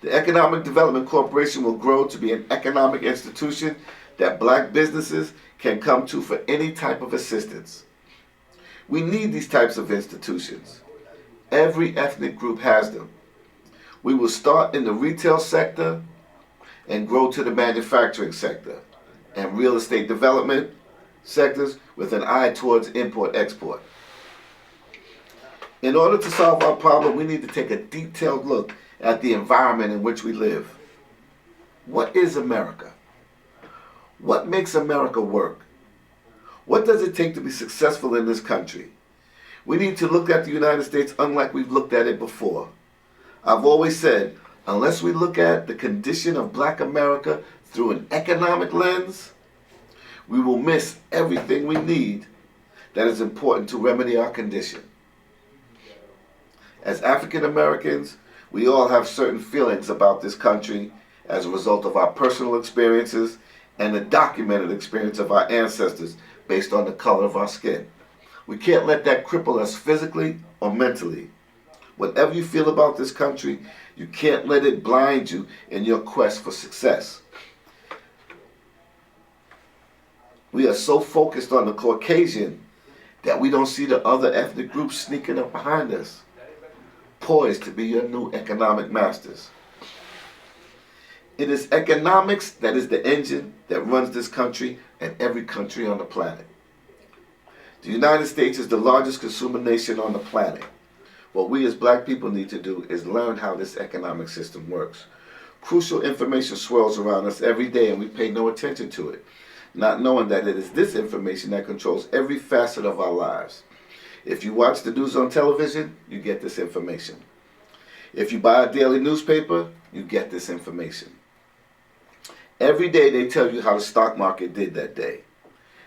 The Economic Development Corporation will grow to be an economic institution that black businesses can come to for any type of assistance. We need these types of institutions. Every ethnic group has them. We will start in the retail sector and grow to the manufacturing sector and real estate development sectors with an eye towards import-export. In order to solve our problem, we need to take a detailed look at the environment in which we live. What is America? What makes America work? What does it take to be successful in this country? We need to look at the United States unlike we've looked at it before. I've always said, unless we look at the condition of black America through an economic lens, we will miss everything we need that is important to remedy our condition. As African Americans, we all have certain feelings about this country as a result of our personal experiences and the documented experience of our ancestors based on the color of our skin. We can't let that cripple us physically or mentally. Whatever you feel about this country, you can't let it blind you in your quest for success. We are so focused on the Caucasian that we don't see the other ethnic groups sneaking up behind us, poised to be your new economic masters. It is economics that is the engine that runs this country and every country on the planet. The United States is the largest consumer nation on the planet. What we as black people need to do is learn how this economic system works. Crucial information swirls around us every day and we pay no attention to it, not knowing that it is this information that controls every facet of our lives. If you watch the news on television, you get this information. If you buy a daily newspaper, you get this information. Every day they tell you how the stock market did that day.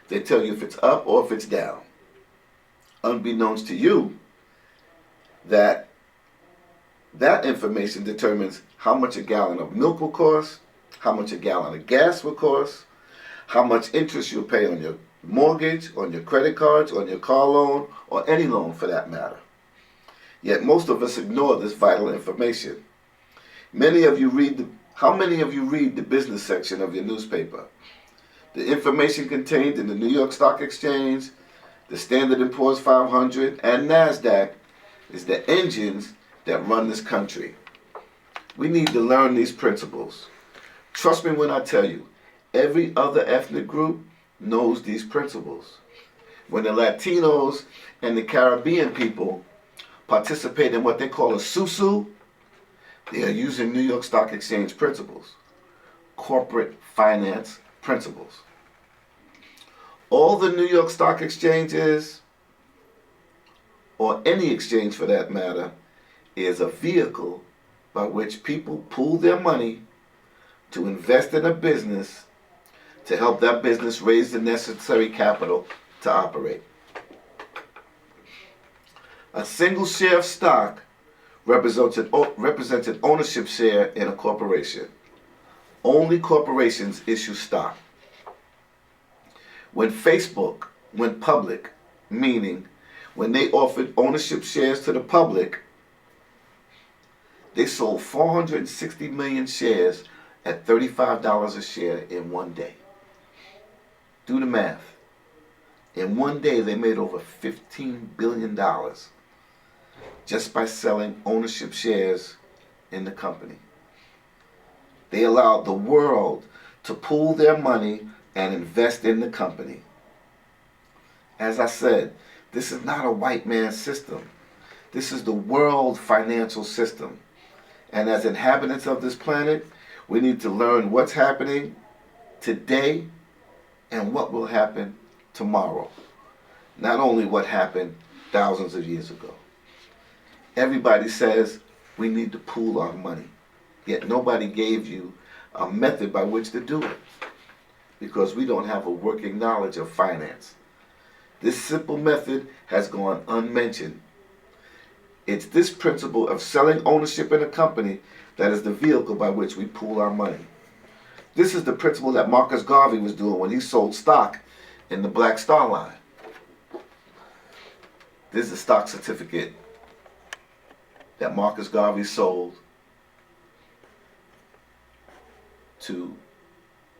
They tell you if it's up or if it's down. Unbeknownst to you, that information determines how much a gallon of milk will cost, how much a gallon of gas will cost, how much interest you'll pay on your mortgage, on your credit cards, on your car loan, or any loan for that matter. Yet most of us ignore this vital information. How many of you read the business section of your newspaper? The information contained in the New York Stock Exchange, the Standard & Poor's 500, and NASDAQ is the engines that run this country. We need to learn these principles. Trust me when I tell you, every other ethnic group knows these principles. When the Latinos and the Caribbean people participate in what they call a SUSU, they are using New York Stock Exchange principles, corporate finance principles. All the New York Stock Exchanges, or any exchange for that matter, is a vehicle by which people pool their money to invest in a business to help that business raise the necessary capital to operate. A single share of stock represents an ownership share in a corporation. Only corporations issue stock. When Facebook went public, meaning when they offered ownership shares to the public, they sold 460 million shares at $35 a share in one day. Do the math. In one day, they made over $15 billion just by selling ownership shares in the company. They allowed the world to pool their money and invest in the company. As I said, this is not a white man's system. This is the world financial system. And as inhabitants of this planet, we need to learn what's happening today and what will happen tomorrow. Not only what happened thousands of years ago. Everybody says we need to pool our money. Yet nobody gave you a method by which to do it, because we don't have a working knowledge of finance. This simple method has gone unmentioned. It's this principle of selling ownership in a company that is the vehicle by which we pool our money. This is the principle that Marcus Garvey was doing when he sold stock in the Black Star Line. This is a stock certificate that Marcus Garvey sold to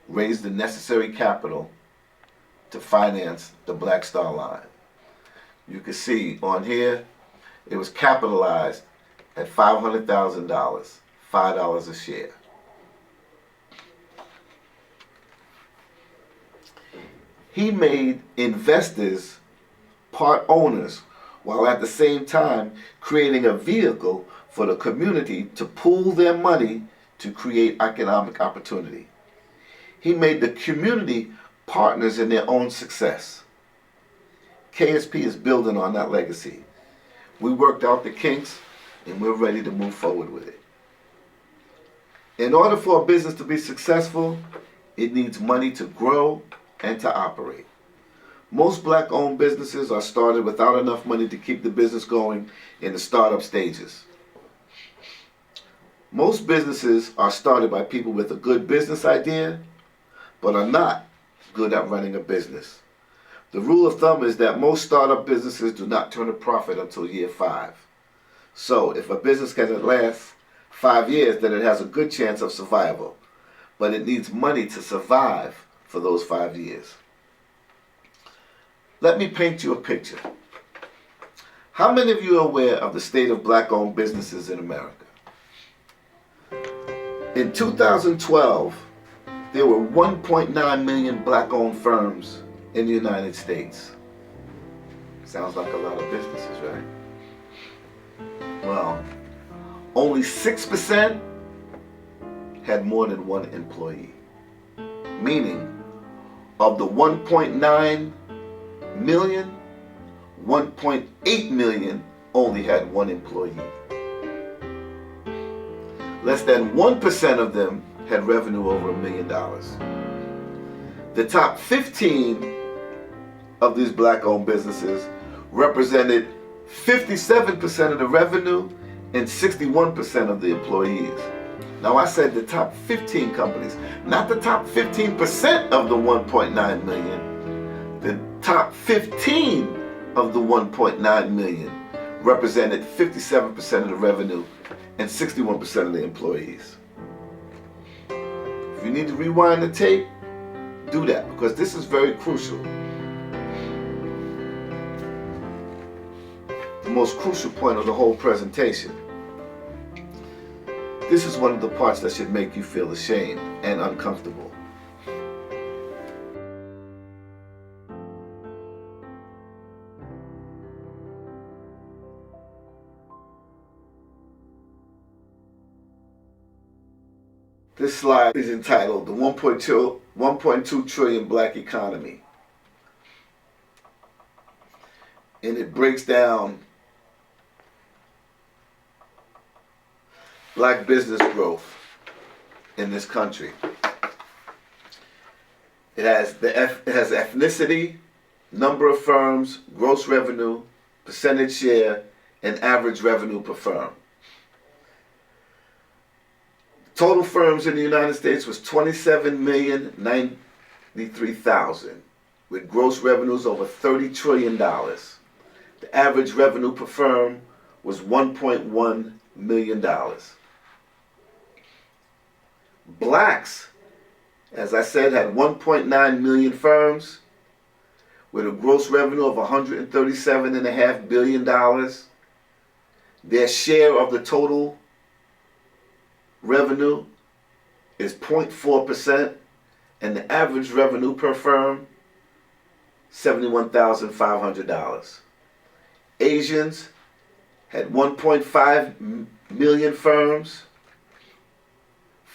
raise the necessary capital to finance the Black Star Line. You can see on here, it was capitalized at $500,000, $5 a share. He made investors part owners, while at the same time creating a vehicle for the community to pool their money to create economic opportunity. He made the community partners in their own success. KSP is building on that legacy. We worked out the kinks and we're ready to move forward with it. In order for a business to be successful, it needs money to grow and to operate. Most black-owned businesses are started without enough money to keep the business going in the startup stages. Most businesses are started by people with a good business idea, but are not good at running a business. The rule of thumb is that most startup businesses do not turn a profit until year 5. So if a business can last 5 years, then it has a good chance of survival. But it needs money to survive for those 5 years. Let me paint you a picture. How many of you are aware of the state of black-owned businesses in America? In 2012, there were 1.9 million black-owned firms in the United States. Sounds like a lot of businesses, right? Well, only 6% had more than one employee. Meaning, of the 1.9 million, 1.8 million only had one employee. Less than 1% of them had revenue over $1 million. The top 15 of these black-owned businesses represented 57% of the revenue and 61% of the employees. Now I said the top 15 companies, not the top 15% of the 1.9 million. The top 15 of the 1.9 million represented 57% of the revenue and 61% of the employees. If you need to rewind the tape, do that, because this is very crucial. The most crucial point of the whole presentation. This is one of the parts that should make you feel ashamed and uncomfortable. This slide is entitled The 1.2 Trillion Black Economy. And it breaks down black business growth in this country. It has ethnicity, number of firms, gross revenue, percentage share, and average revenue per firm. Total firms in the United States was 27,093,000, with gross revenues over $30 trillion. The average revenue per firm was $1.1 million. Blacks, as I said, had 1.9 million firms with a gross revenue of $137.5 billion. Their share of the total revenue is 0.4%, and the average revenue per firm, $71,500. Asians had 1.5 million firms,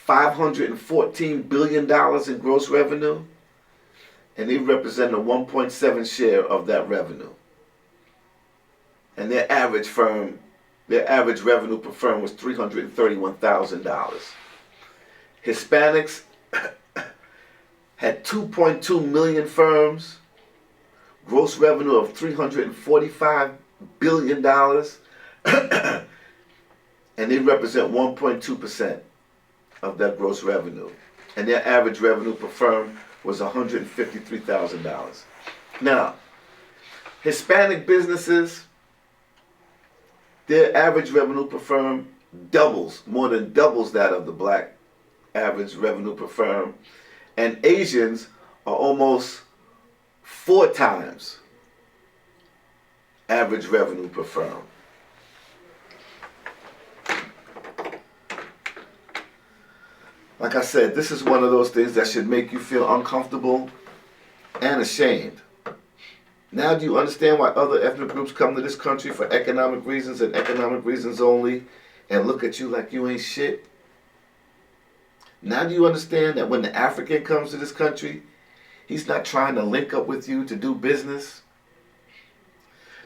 $514 billion in gross revenue, and they represent a 1.7 share of that revenue. And their average revenue per firm was $331,000. Hispanics had 2.2 million firms, gross revenue of $345 billion, and they represent 1.2% of that gross revenue. And their average revenue per firm was $153,000. Now, Hispanic businesses their average revenue per firm more than doubles that of the black average revenue per firm. And Asians are almost 4 times average revenue per firm. Like I said, this is one of those things that should make you feel uncomfortable and ashamed. Now do you understand why other ethnic groups come to this country for economic reasons and economic reasons only and look at you like you ain't shit? Now do you understand that when the African comes to this country, he's not trying to link up with you to do business?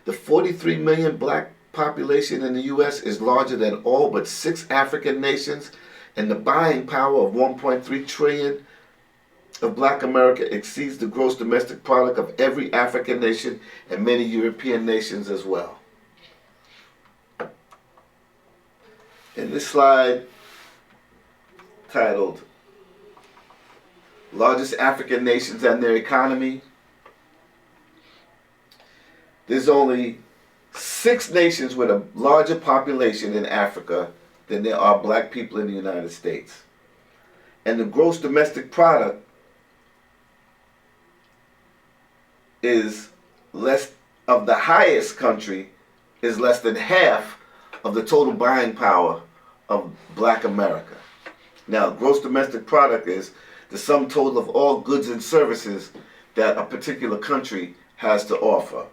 The 43 million black population in the U.S. is larger than all but 6 African nations, and the buying power of 1.3 trillion of black America exceeds the gross domestic product of every African nation and many European nations as well. In this slide titled Largest African Nations and Their Economy, there's only 6 nations with a larger population in Africa than there are black people in the United States. And the gross domestic product is less of the highest country is less than half of the total buying power of black America. Now, gross domestic product is the sum total of all goods and services that a particular country has to offer.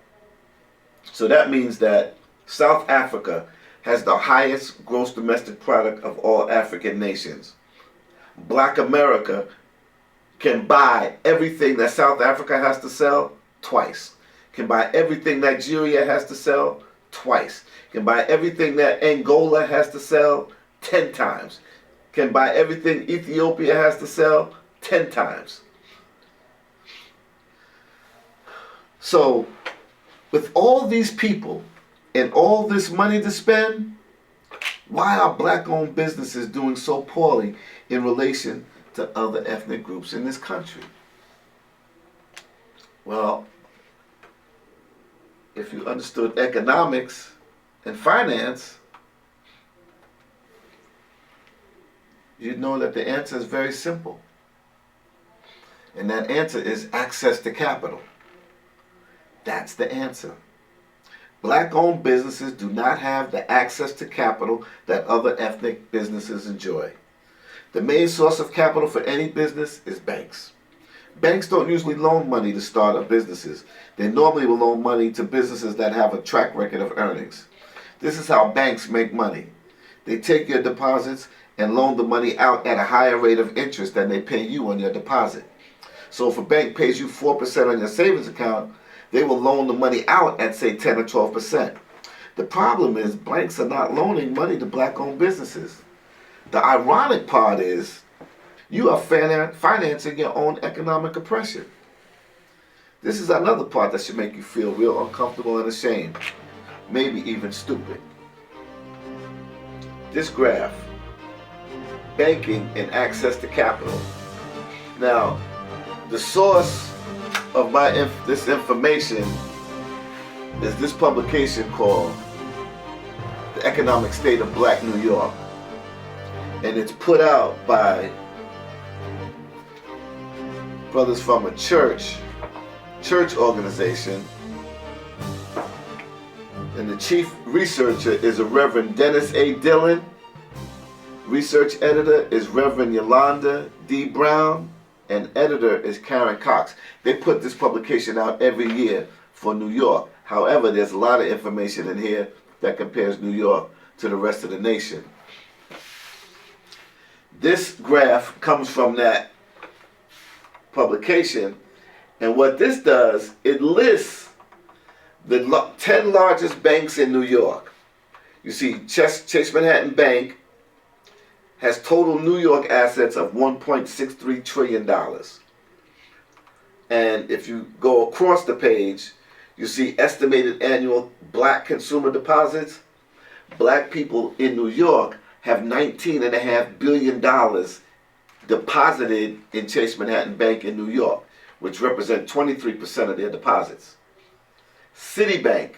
So that means that South Africa has the highest gross domestic product of all African nations. Black America can buy everything that South Africa has to sell twice. Can buy everything Nigeria has to sell twice. Can buy everything that Angola has to sell 10 times. Can buy everything Ethiopia has to sell 10 times. So, with all these people and all this money to spend, why are black-owned businesses doing so poorly in relation to other ethnic groups in this country? Well, if you understood economics and finance, you'd know that the answer is very simple. And that answer is access to capital. That's the answer. Black-owned businesses do not have the access to capital that other ethnic businesses enjoy. The main source of capital for any business is banks. Banks don't usually loan money to start-up businesses. They normally will loan money to businesses that have a track record of earnings. This is how banks make money. They take your deposits and loan the money out at a higher rate of interest than they pay you on your deposit. So if a bank pays you 4% on your savings account, they will loan the money out at, say, 10 or 12%. The problem is banks are not loaning money to black-owned businesses. The ironic part is you are financing your own economic oppression. This is another part that should make you feel real uncomfortable and ashamed, maybe even stupid. This graph, banking and access to capital. Now, the source of this information is this publication called The Economic State of Black New York. And it's put out by brothers from a church organization. And the chief researcher is a Reverend Dennis A. Dillon. Research editor is Reverend Yolanda D. Brown. And editor is Karen Cox. They put this publication out every year for New York. However, there's a lot of information in here that compares New York to the rest of the nation. This graph comes from that publication, and what this does, it lists the 10 largest banks in New York. You see, Chase Manhattan Bank has total New York assets of $1.63 trillion. And if you go across the page, you see estimated annual black consumer deposits. Black people in New York have $19.5 billion deposited in Chase Manhattan Bank in New York, which represent 23% of their deposits. Citibank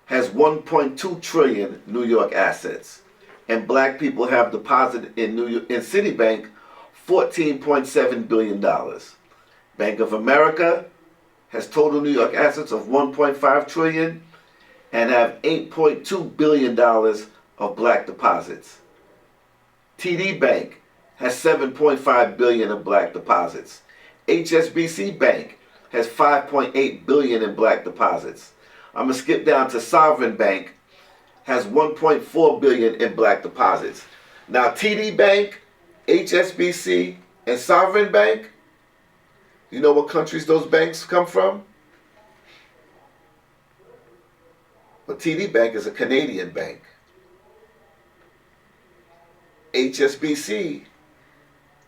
has 1.2 trillion New York assets, and black people have deposited in Citibank $14.7 billion. Bank of America has total New York assets of 1.5 trillion and have $8.2 billion of black deposits. TD Bank has 7.5 billion of black deposits. HSBC Bank has 5.8 billion in black deposits. I'm gonna skip down to Sovereign Bank, has 1.4 billion in black deposits. Now TD Bank, HSBC, and Sovereign Bank, you know what countries those banks come from? Well, TD Bank is a Canadian bank. HSBC,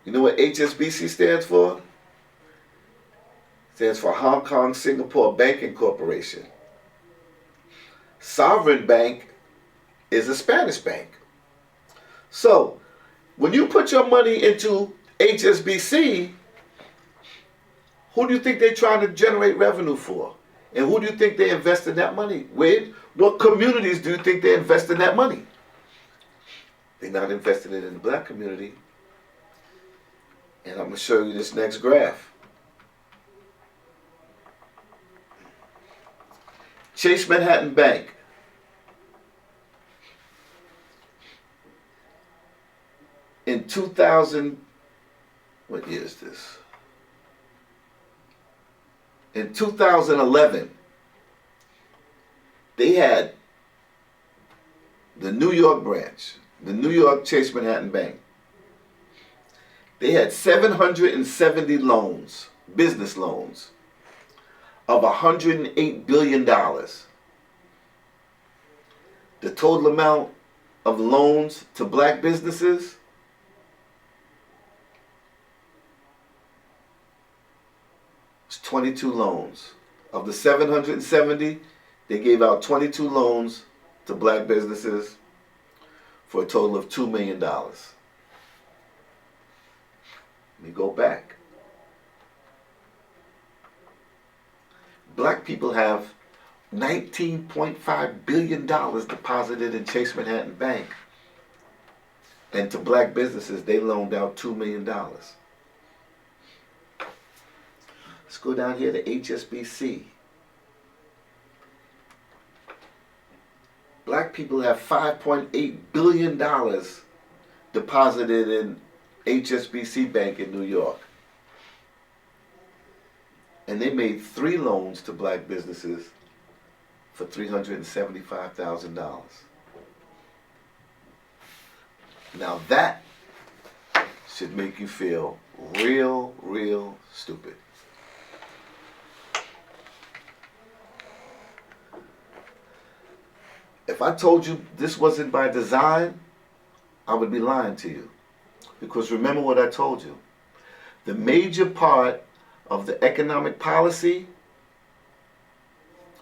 you know what HSBC stands for? Stands for Hong Kong Singapore Banking Corporation. Sovereign Bank is a Spanish bank. So, when you put your money into HSBC, who do you think they're trying to generate revenue for? And who do you think they invest in that money with? What communities do you think they invest in that money? They're not investing it in the black community. And I'm going to show you this next graph. Chase Manhattan Bank. In 2000, what year is this? In 2011, they had the New York branch, the New York Chase Manhattan Bank. They had 770 loans, business loans, of $108 billion. The total amount of loans to black businesses was 22 loans. Of the 770, they gave out 22 loans to black businesses for a total of $2 million. Let me go back. Black people have $19.5 billion deposited in Chase Manhattan Bank. And to black businesses, they loaned out $2 million. Let's go down here to HSBC. Black people have $5.8 billion deposited in HSBC Bank in New York. And they made 3 loans to black businesses for $375,000. Now that should make you feel real stupid. If I told you this wasn't by design, I would be lying to you. Because remember what I told you. The major part of the economic policy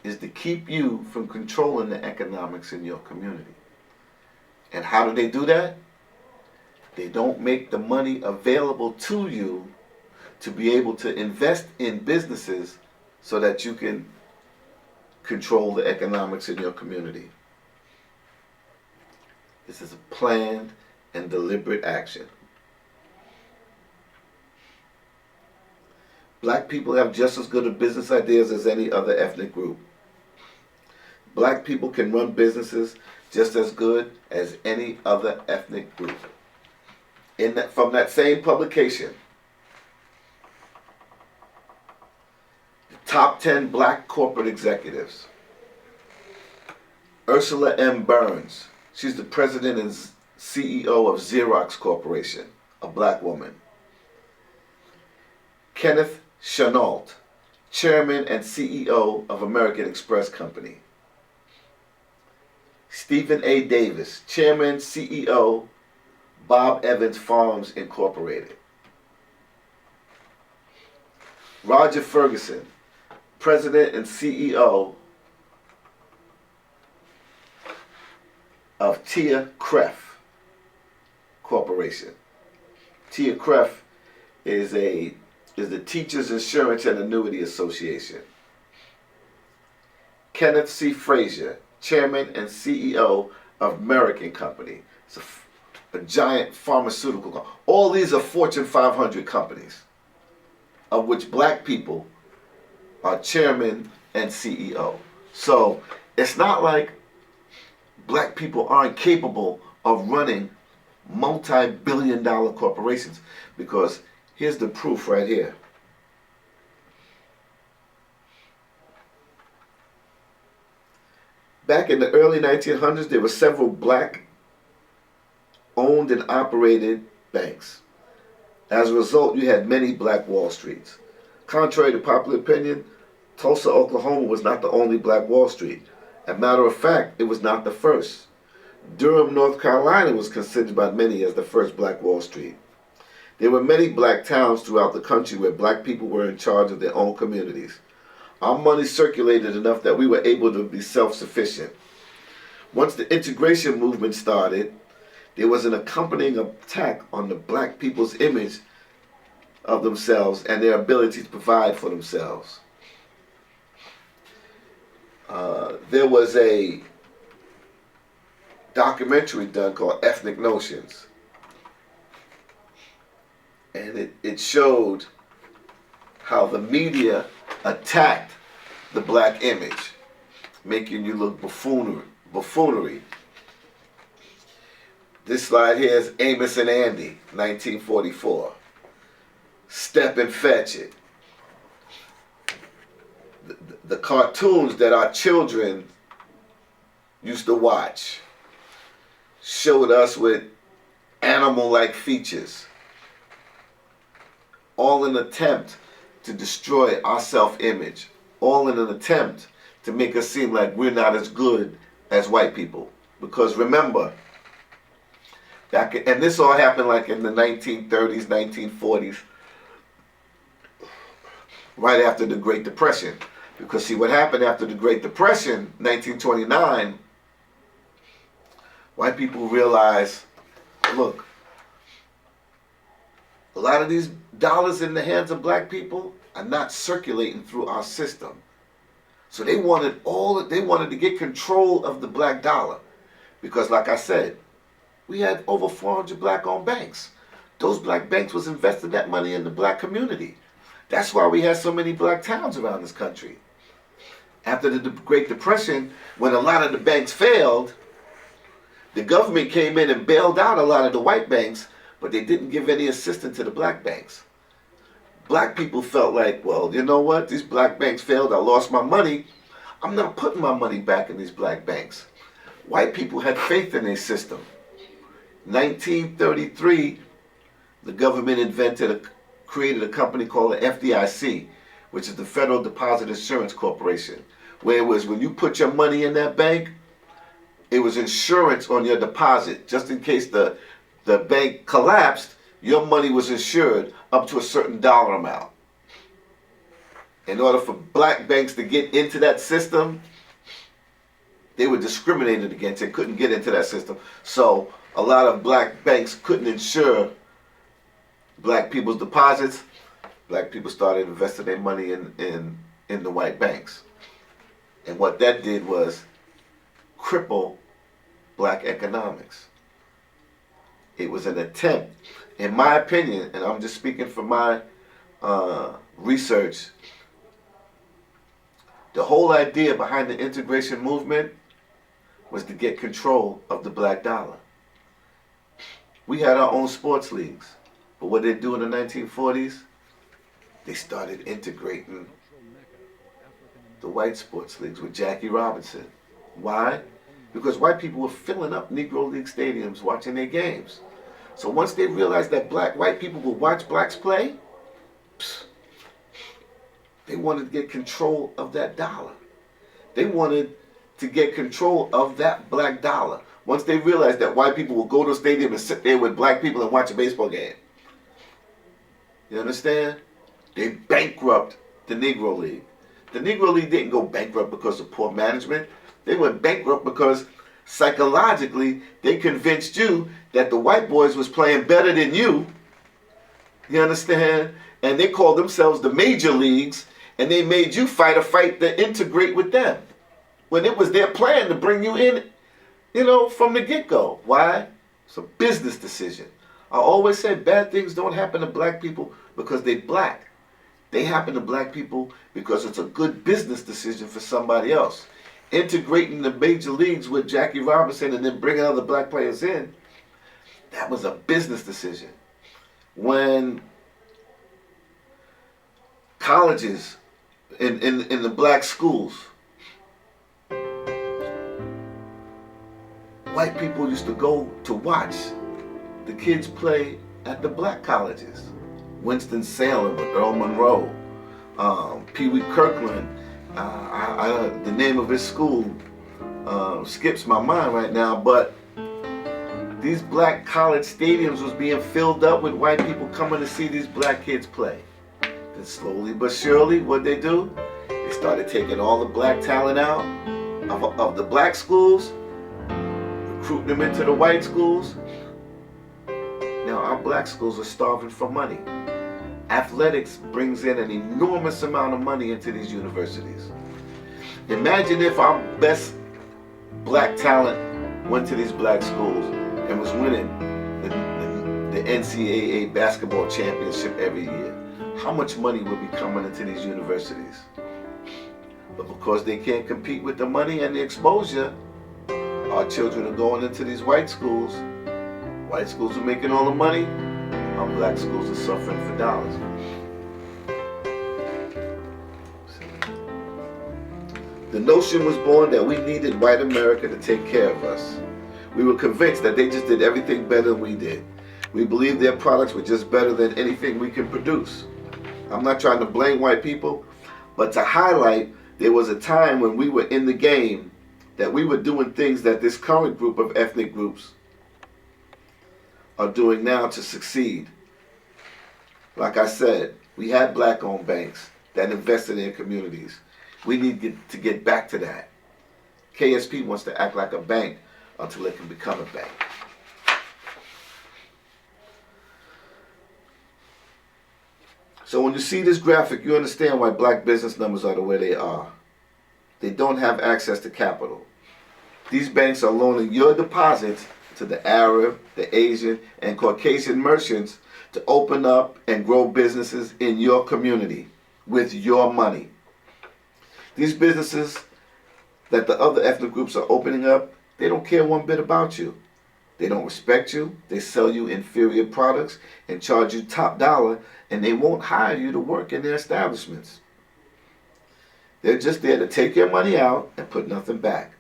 is to keep you from controlling the economics in your community. And how do they do that? They don't make the money available to you to be able to invest in businesses so that you can control the economics in your community. This is a planned and deliberate action. Black people have just as good of business ideas as any other ethnic group. Black people can run businesses just as good as any other ethnic group. From that same publication, the top 10 black corporate executives. Ursula M. Burns, she's the president and CEO of Xerox Corporation, a black woman. Kenneth Chenault, chairman and CEO of American Express Company. Stephen A. Davis, chairman, CEO, Bob Evans Farms Incorporated. Roger Ferguson, president and CEO of Tia Kreff Corporation. Tia Kreff is the Teachers Insurance and Annuity Association. Kenneth C. Frazier, chairman and CEO of American Company. It's a giant pharmaceutical company. All these are Fortune 500 companies, of which black people are chairman and CEO. So it's not like black people aren't capable of running multi-billion-dollar corporations, because here's the proof right here. Back in the early 1900s, there were several black owned and operated banks. As a result, you had many black Wall Streets. Contrary to popular opinion, Tulsa, Oklahoma was not the only black Wall Street. As a matter of fact, it was not the first. Durham, North Carolina was considered by many as the first black Wall Street. There were many black towns throughout the country where black people were in charge of their own communities. Our money circulated enough that we were able to be self-sufficient. Once the integration movement started, there was an accompanying attack on the black people's image of themselves and their ability to provide for themselves. There was a documentary done called Ethnic Notions, and it showed how the media attacked the black image, making you look buffoonery. This slide here is Amos and Andy, 1944. Step and Fetch It. The cartoons that our children used to watch showed us with animal-like features, all in an attempt to destroy our self-image, all in an attempt to make us seem like we're not as good as white people. Because remember, and this all happened like in the 1930s, 1940s, right after the Great Depression. Because see, what happened after the Great Depression, 1929, white people realized, look, a lot of these dollars in the hands of black people are not circulating through our system. So they wanted to get control of the black dollar. Because like I said, we had over 400 black-owned banks. Those black banks was investing that money in the black community. That's why we had so many black towns around this country. After the Great Depression, when a lot of the banks failed, the government came in and bailed out a lot of the white banks, but they didn't give any assistance to the black banks. Black people felt like, well, you know what? These black banks failed. I lost my money. I'm not putting my money back in these black banks. White people had faith in their system. 1933, the government created a company called the FDIC, which is the Federal Deposit Insurance Corporation, where it was when you put your money in that bank, it was insurance on your deposit. Just in case the bank collapsed, your money was insured up to a certain dollar amount. In order for black banks to get into that system, they were discriminated against. They couldn't get into that system. So a lot of black banks couldn't insure black people's deposits. Black people started investing their money in the white banks. And what that did was cripple black economics. It was an attempt, in my opinion, and I'm just speaking from my research, the whole idea behind the integration movement was to get control of the black dollar. We had our own sports leagues, but what they do in the 1940s, they started integrating the white sports leagues with Jackie Robinson. Why? Because white people were filling up Negro League stadiums watching their games. So once they realized that white people would watch blacks play, they wanted to get control of that dollar. They wanted to get control of that black dollar. Once they realized that white people would go to a stadium and sit there with black people and watch a baseball game. You understand? They bankrupt the Negro League. The Negro League didn't go bankrupt because of poor management. They went bankrupt because psychologically they convinced you that the white boys was playing better than you. You understand? And they called themselves the major leagues, and they made you fight a fight to integrate with them. when it was their plan to bring you in, from the get-go. Why? It's a business decision. I always said bad things don't happen to black people because they're black. They happen to black people because it's a good business decision for somebody else. Integrating the major leagues with Jackie Robinson and then bringing other black players in, that was a business decision. When colleges in the black schools, white people used to go to watch the kids play at the black colleges. Winston-Salem with Earl Monroe, Pee Wee Kirkland, the name of his school skips my mind right now, but these black college stadiums was being filled up with white people coming to see these black kids play. Then slowly but surely, what they do? They started taking all the black talent out of the black schools, recruiting them into the white schools. Now our black schools are starving for money. Athletics brings in an enormous amount of money into these universities. Imagine if our best black talent went to these black schools and was winning the NCAA basketball championship every year. How much money would be coming into these universities? But because they can't compete with the money and the exposure, our children are going into these white schools. White schools are making all the money. Our black schools are suffering for dollars. The notion was born that we needed white America to take care of us. We were convinced that they just did everything better than we did. We believed their products were just better than anything we can produce. I'm not trying to blame white people, but to highlight there was a time when we were in the game that we were doing things that this current group of ethnic groups are doing now to succeed. Like I said, we had black-owned banks that invested in communities. We need to get back to that. KSP wants to act like a bank until it can become a bank. So when you see this graphic, you understand why black business numbers are the way they are. They don't have access to capital. These banks are loaning your deposits to the Arab, the Asian, and Caucasian merchants to open up and grow businesses in your community with your money. These businesses that the other ethnic groups are opening up, they don't care one bit about you. They don't respect you. They sell you inferior products and charge you top dollar, and they won't hire you to work in their establishments. They're just there to take your money out and put nothing back.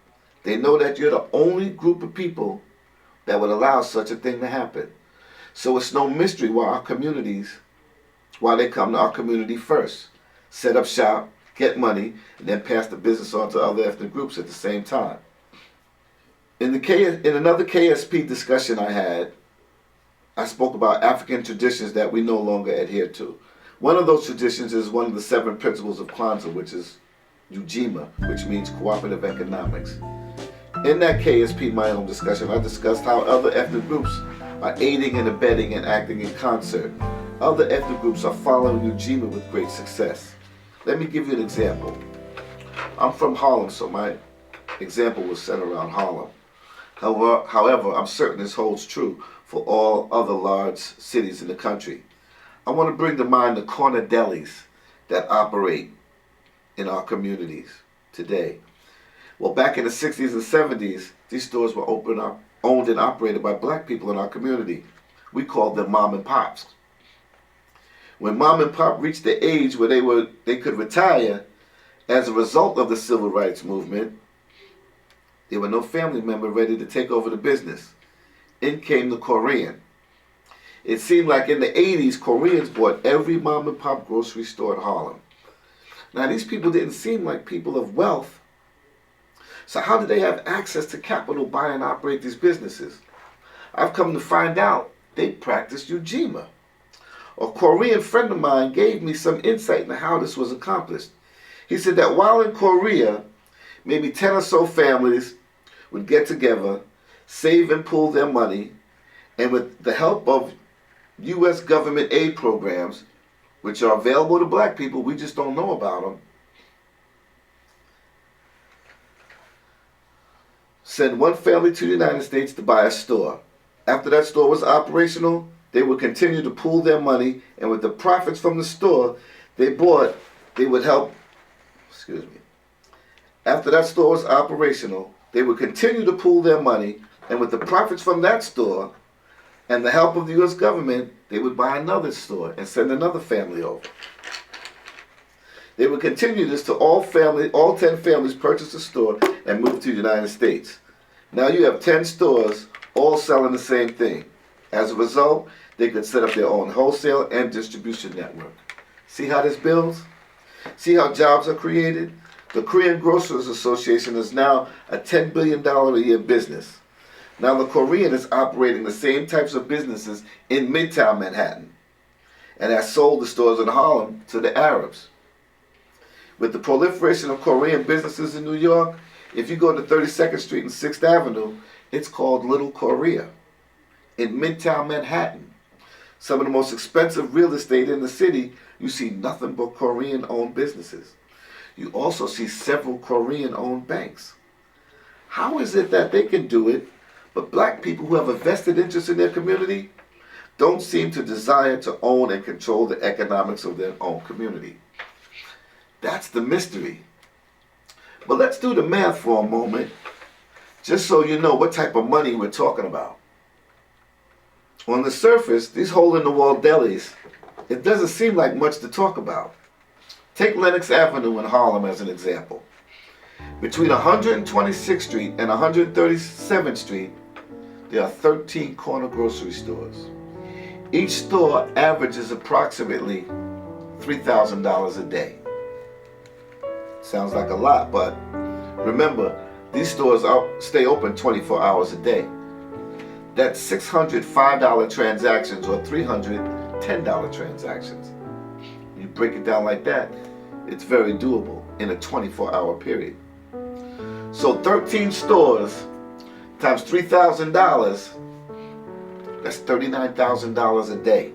They know that you're the only group of people that would allow such a thing to happen. So it's no mystery why they come to our community first, set up shop, get money, and then pass the business on to other ethnic groups at the same time. In another KSP discussion I had, I spoke about African traditions that we no longer adhere to. One of those traditions is one of the 7 principles of Kwanzaa, which is Ujima, which means cooperative economics. In that KSP, my own discussion, I discussed how other ethnic groups are aiding and abetting and acting in concert. Other ethnic groups are following Ujima with great success. Let me give you an example. I'm from Harlem, so my example was set around Harlem. However, I'm certain this holds true for all other large cities in the country. I want to bring to mind the corner delis that operate in our communities today. Well, back in the 60s and 70s, these stores were owned and operated by black people in our community. We called them mom and pops. When mom and pop reached the age where they could retire as a result of the civil rights movement, there were no family member ready to take over the business. In came the Korean. It seemed like in the 80s, Koreans bought every mom and pop grocery store in Harlem. Now, these people didn't seem like people of wealth. So how did they have access to capital, buy and operate these businesses? I've come to find out they practiced Ujima. A Korean friend of mine gave me some insight into how this was accomplished. He said that while in Korea, maybe 10 or so families would get together, save and pool their money, and with the help of U.S. government aid programs, which are available to black people, we just don't know about them, send one family to the United States to buy a store. After that store was operational, they would continue to pool their money, and with the profits from the store they bought, they would help, After that store was operational, they would continue to pool their money, and with the profits from that store and the help of the U.S. government, they would buy another store and send another family over. They would continue this till all 10 families purchased a store and moved to the United States. Now you have 10 stores all selling the same thing. As a result, they could set up their own wholesale and distribution network. See how this builds? See how jobs are created? The Korean Grocers Association is now a $10 billion a year business. Now the Korean is operating the same types of businesses in Midtown Manhattan and has sold the stores in Harlem to the Arabs. With the proliferation of Korean businesses in New York, if you go to 32nd Street and 6th Avenue, it's called Little Korea. In Midtown Manhattan, some of the most expensive real estate in the city, you see nothing but Korean-owned businesses. You also see several Korean-owned banks. How is it that they can do it, but black people who have a vested interest in their community don't seem to desire to own and control the economics of their own community? That's the mystery. But let's do the math for a moment, just so you know what type of money we're talking about. On the surface, these hole-in-the-wall delis, it doesn't seem like much to talk about. Take Lenox Avenue in Harlem as an example. Between 126th Street and 137th Street, there are 13 corner grocery stores. Each store averages approximately $3,000 a day. Sounds like a lot, but remember, these stores stay open 24 hours a day. That's $605 transactions or $310 transactions. You break it down like that, it's very doable in a 24-hour period. So 13 stores times $3,000, that's $39,000 a day.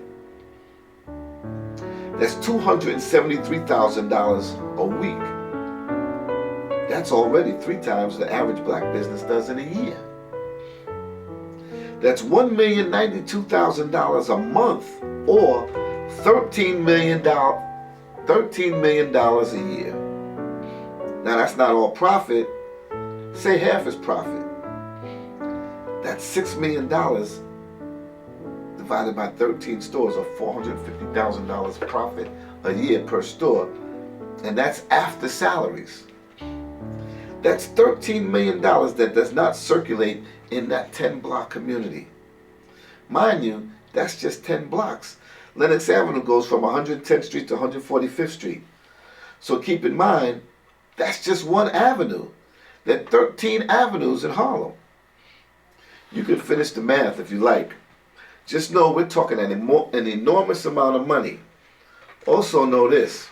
That's $273,000 a week. That's already 3 times the average black business does in a year. That's $1,092,000 a month, or $13 million a year. Now that's not all profit. Say half is profit. That's $6 million divided by 13 stores, or $450,000 profit a year per store, and that's after salaries. That's $13 million that does not circulate in that 10-block community. Mind you, that's just 10 blocks. Lenox Avenue goes from 110th Street to 145th Street. So keep in mind, that's just one avenue. There are 13 avenues in Harlem. You can finish the math if you like. Just know we're talking an enormous amount of money. Also know this,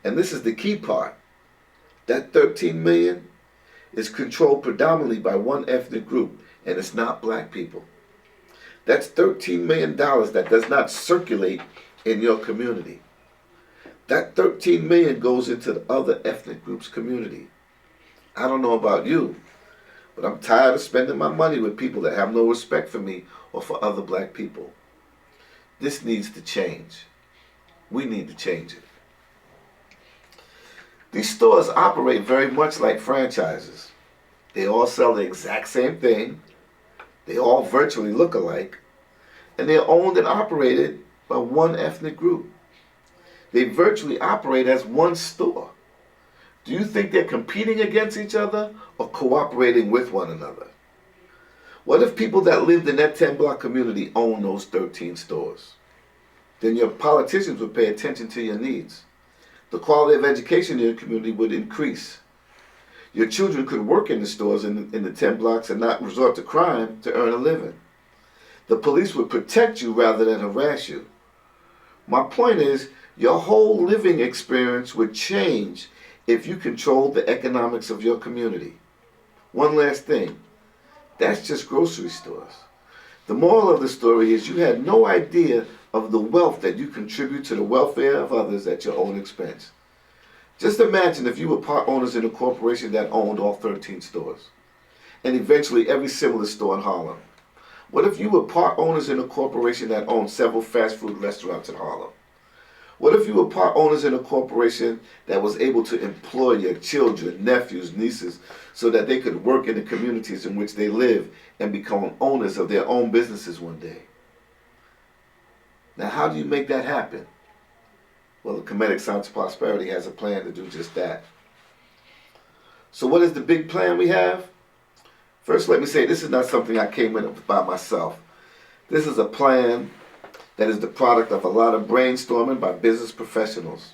and this is the key part, that 13 million is controlled predominantly by one ethnic group, and it's not black people. That's $13 million that does not circulate in your community. That 13 million goes into the other ethnic group's community. I don't know about you, but I'm tired of spending my money with people that have no respect for me or for other black people. This needs to change. We need to change it. These stores operate very much like franchises. They all sell the exact same thing. They all virtually look alike. And they're owned and operated by one ethnic group. They virtually operate as one store. Do you think they're competing against each other or cooperating with one another? What if people that lived in that 10-block community own those 13 stores? Then your politicians would pay attention to your needs. The quality of education in your community would increase. Your children could work in the stores in the 10 blocks and not resort to crime to earn a living. The police would protect you rather than harass you. My point is, your whole living experience would change if you controlled the economics of your community. One last thing, that's just grocery stores. The moral of the story is you had no idea of the wealth that you contribute to the welfare of others at your own expense. Just imagine if you were part owners in a corporation that owned all 13 stores. and eventually every similar store in Harlem? What if you were part owners in a corporation that owned several fast food restaurants in Harlem? What if you were part owners in a corporation that was able to employ your children, nephews, nieces, so that they could work in the communities in which they live and become owners of their own businesses one day? Now, how do you make that happen? Well, the Comedic Science of Prosperity has a plan to do just that. So what is the big plan we have? First, let me say this is not something I came up with by myself. This is a plan that is the product of a lot of brainstorming by business professionals.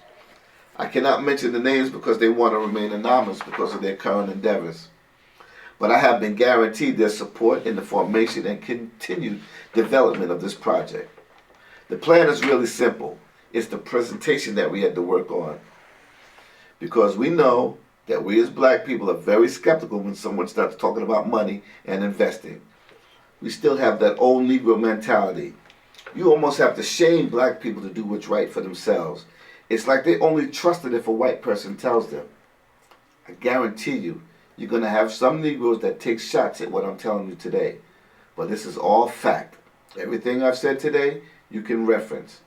I cannot mention the names because they want to remain anonymous because of their current endeavors. But I have been guaranteed their support in the formation and continued development of this project. The plan is really simple. It's the presentation that we had to work on. Because we know that we as black people are very skeptical when someone starts talking about money and investing. We still have that old Negro mentality. You almost have to shame black people to do what's right for themselves. It's like they only trust it if a white person tells them. I guarantee you, you're going to have some Negroes that take shots at what I'm telling you today. But this is all fact. Everything I've said today, you can reference.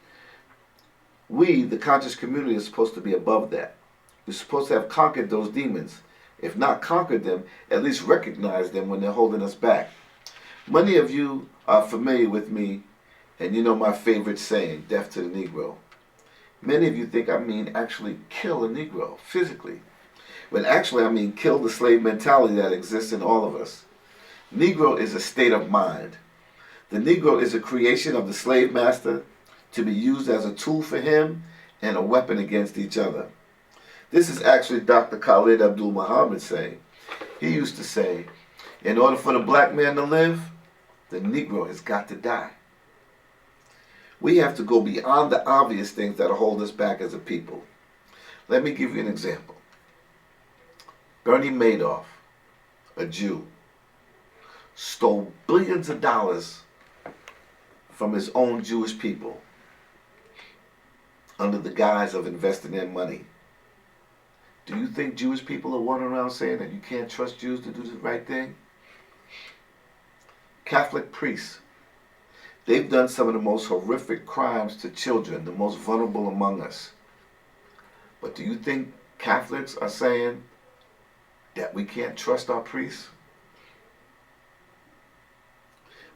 We, the conscious community, are supposed to be above that. We're supposed to have conquered those demons. If not conquered them, at least recognize them when they're holding us back. Many of you are familiar with me, and you know my favorite saying, death to the Negro. Many of you think I mean actually kill a Negro, physically. When actually I mean kill the slave mentality that exists in all of us. Negro is a state of mind. The Negro is a creation of the slave master to be used as a tool for him and a weapon against each other. This is actually Dr. Khalid Abdul Muhammad saying. He used to say, in order for the black man to live, the Negro has got to die. We have to go beyond the obvious things that hold us back as a people. Let me give you an example. Bernie Madoff, a Jew, stole billions of dollars from his own Jewish people under the guise of investing their money. Do you think Jewish people are wandering around saying that you can't trust Jews to do the right thing? Catholic priests, they've done some of the most horrific crimes to children, the most vulnerable among us. But do you think Catholics are saying that we can't trust our priests?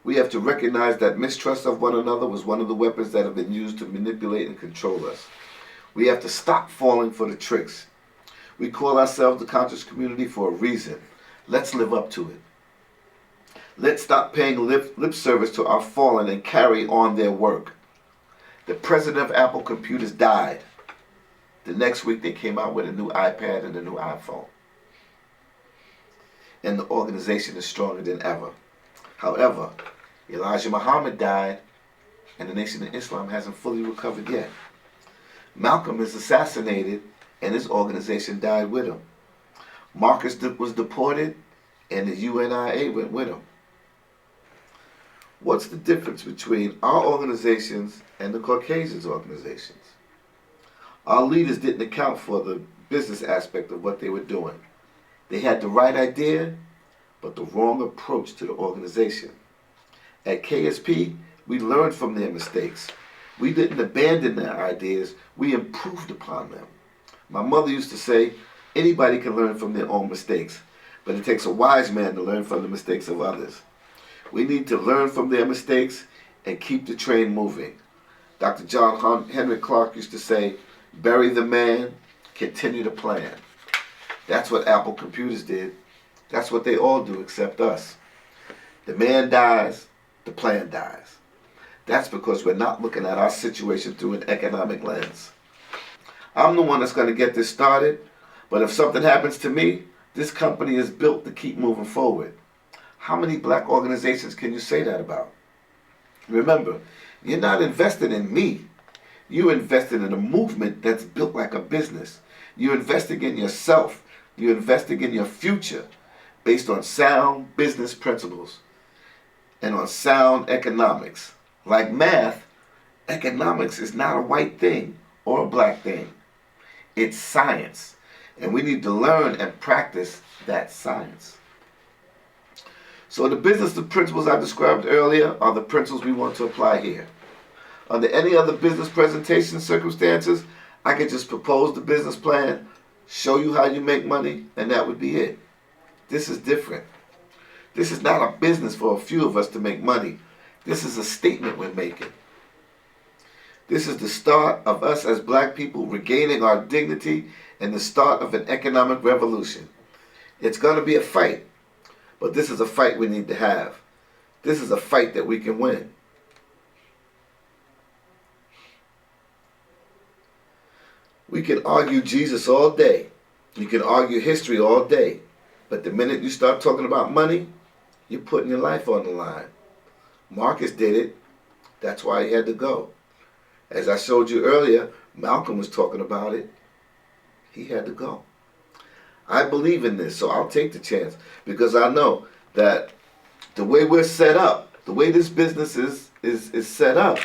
We have to recognize that mistrust of one another was one of the weapons that have been used to manipulate and control us. We have to stop falling for the tricks. We call ourselves the conscious community for a reason. Let's live up to it. Let's stop paying lip service to our fallen and carry on their work. The president of Apple Computers died. The next week they came out with a new iPad and a new iPhone. And the organization is stronger than ever. However, Elijah Muhammad died and the Nation of Islam hasn't fully recovered yet. Malcolm is assassinated and his organization died with him. Marcus was deported and the UNIA went with him. What's the difference between our organizations and the Caucasians' organizations? Our leaders didn't account for the business aspect of what they were doing. They had the right idea, but the wrong approach to the organization. At KSP, we learned from their mistakes. We didn't abandon their ideas, we improved upon them. My mother used to say, anybody can learn from their own mistakes, but it takes a wise man to learn from the mistakes of others. We need to learn from their mistakes and keep the train moving. Dr. John Henry Clark used to say, bury the man, continue the plan. That's what Apple Computers did. That's what they all do except us. The man dies, the plan dies. That's because we're not looking at our situation through an economic lens. I'm the one that's going to get this started, but if something happens to me, this company is built to keep moving forward. How many black organizations can you say that about? Remember, you're not invested in me. You're invested in a movement that's built like a business. You're investing in yourself. You're investing in your future based on sound business principles and on sound economics. Like math, economics is not a white thing or a black thing. It's science, and we need to learn and practice that science. So the business principles I described earlier are the principles we want to apply here. Under any other business presentation circumstances, I could just propose the business plan, show you how you make money, and that would be it. This is different. This is not a business for a few of us to make money. This is a statement we're making. This is the start of us as black people regaining our dignity and the start of an economic revolution. It's going to be a fight, but this is a fight we need to have. This is a fight that we can win. We can argue Jesus all day. You can argue history all day. But the minute you start talking about money, you're putting your life on the line. Marcus did it. That's why he had to go. As I showed you earlier, Malcolm was talking about it. He had to go. I believe in this, so I'll take the chance because I know that the way we're set up, the way this business is set up,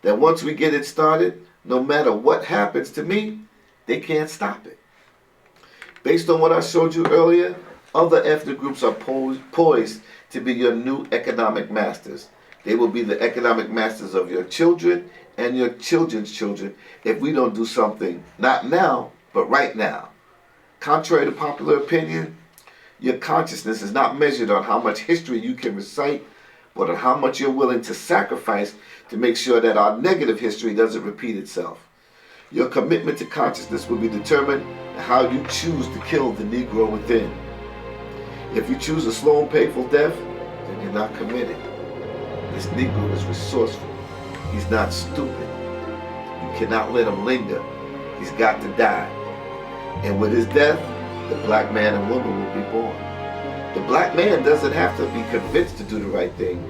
that once we get it started, no matter what happens to me, they can't stop it. Based on what I showed you earlier, other ethnic groups are poised to be your new economic masters. They will be the economic masters of your children and your children's children if we don't do something, not now, but right now. Contrary to popular opinion, your consciousness is not measured on how much history you can recite, but on how much you're willing to sacrifice to make sure that our negative history doesn't repeat itself. Your commitment to consciousness will be determined by how you choose to kill the Negro within. If you choose a slow and painful death, then you're not committed. This Negro is resourceful. He's not stupid. You cannot let him linger. He's got to die. And with his death, the black man and woman will be born. The black man doesn't have to be convinced to do the right thing.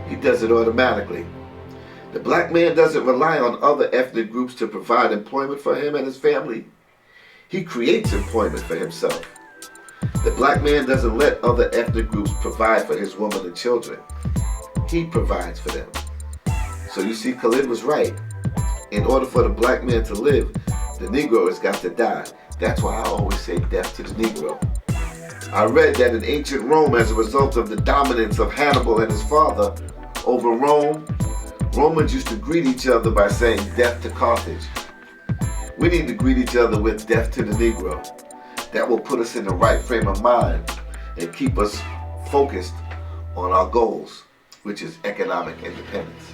He does it automatically. The black man doesn't rely on other ethnic groups to provide employment for him and his family. He creates employment for himself. The black man doesn't let other ethnic groups provide for his woman and children. He provides for them. So you see, Khalid was right. In order for the black man to live, the Negro has got to die. That's why I always say death to the Negro. I read that in ancient Rome, as a result of the dominance of Hannibal and his father over Rome, Romans used to greet each other by saying death to Carthage. We need to greet each other with death to the Negro. That will put us in the right frame of mind and keep us focused on our goals, which is economic independence.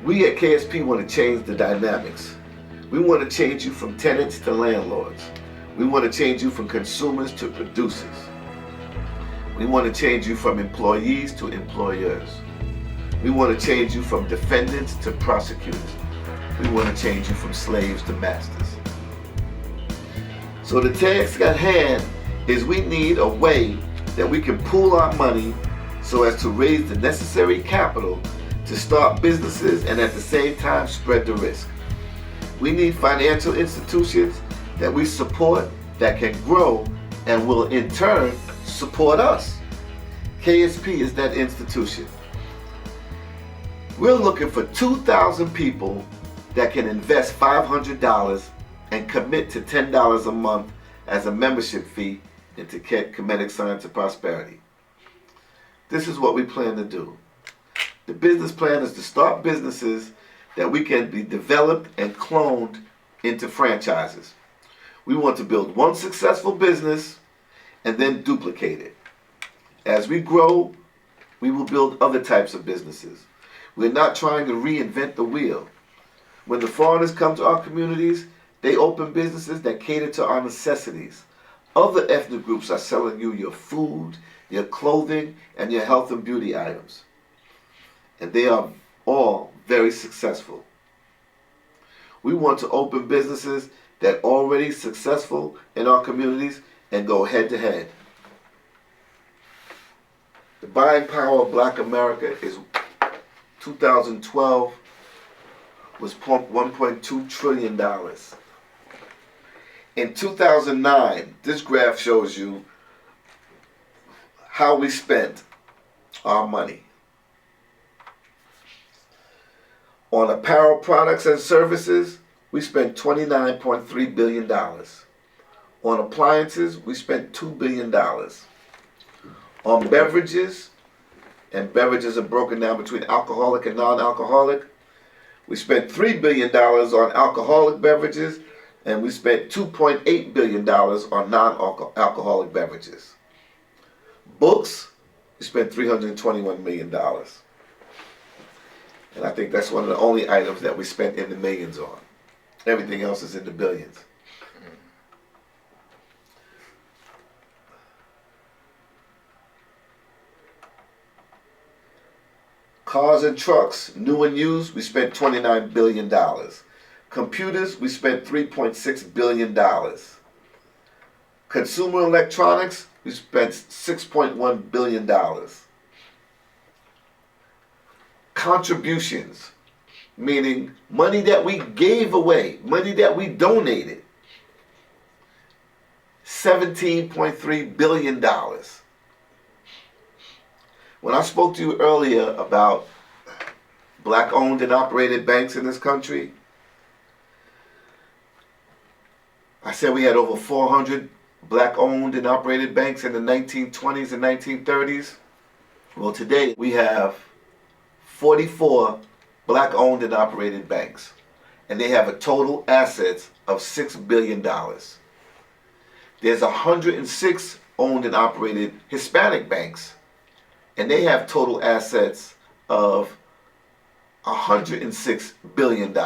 We at KSP want to change the dynamics. We want to change you from tenants to landlords. We want to change you from consumers to producers. We want to change you from employees to employers. We want to change you from defendants to prosecutors. We want to change you from slaves to masters. So the task at hand is we need a way that we can pool our money so as to raise the necessary capital to start businesses and at the same time spread the risk. We need financial institutions that we support that can grow and will in turn support us. KSP is that institution. We're looking for 2,000 people that can invest $500 and commit to $10 a month as a membership fee into Kemetic Science of Prosperity. This is what we plan to do. The business plan is to start businesses that we can be developed and cloned into franchises. We want to build one successful business and then duplicate it. As we grow, we will build other types of businesses. We're not trying to reinvent the wheel. When the foreigners come to our communities, they open businesses that cater to our necessities. Other ethnic groups are selling you your food, your clothing, and your health and beauty items. And they are all very successful. We want to open businesses that are already successful in our communities and go head to head. The buying power of Black America is 2012 was $1.2 trillion. In 2009, this graph shows you how we spent our money. On apparel products and services, we spent $29.3 billion. On appliances, we spent $2 billion. on beverages, and beverages are broken down between alcoholic and non-alcoholic. We spent $3 billion on alcoholic beverages, and we spent $2.8 billion on non-alcoholic beverages. Books, we spent $321 million. And I think that's one of the only items that we spent in the millions on. Everything else is in the billions. Cars and trucks, new and used, we spent $29 billion. Computers, we spent $3.6 billion. Consumer electronics, we spent $6.1 billion. Contributions, meaning money that we gave away, money that we donated, $17.3 billion. When I spoke to you earlier about black-owned and operated banks in this country, I said we had over 400 black-owned and operated banks in the 1920s and 1930s. Well, today we have 44 black-owned and operated banks, and they have a total assets of $6 billion. There's 106 owned and operated Hispanic banks, and they have total assets of $106 billion.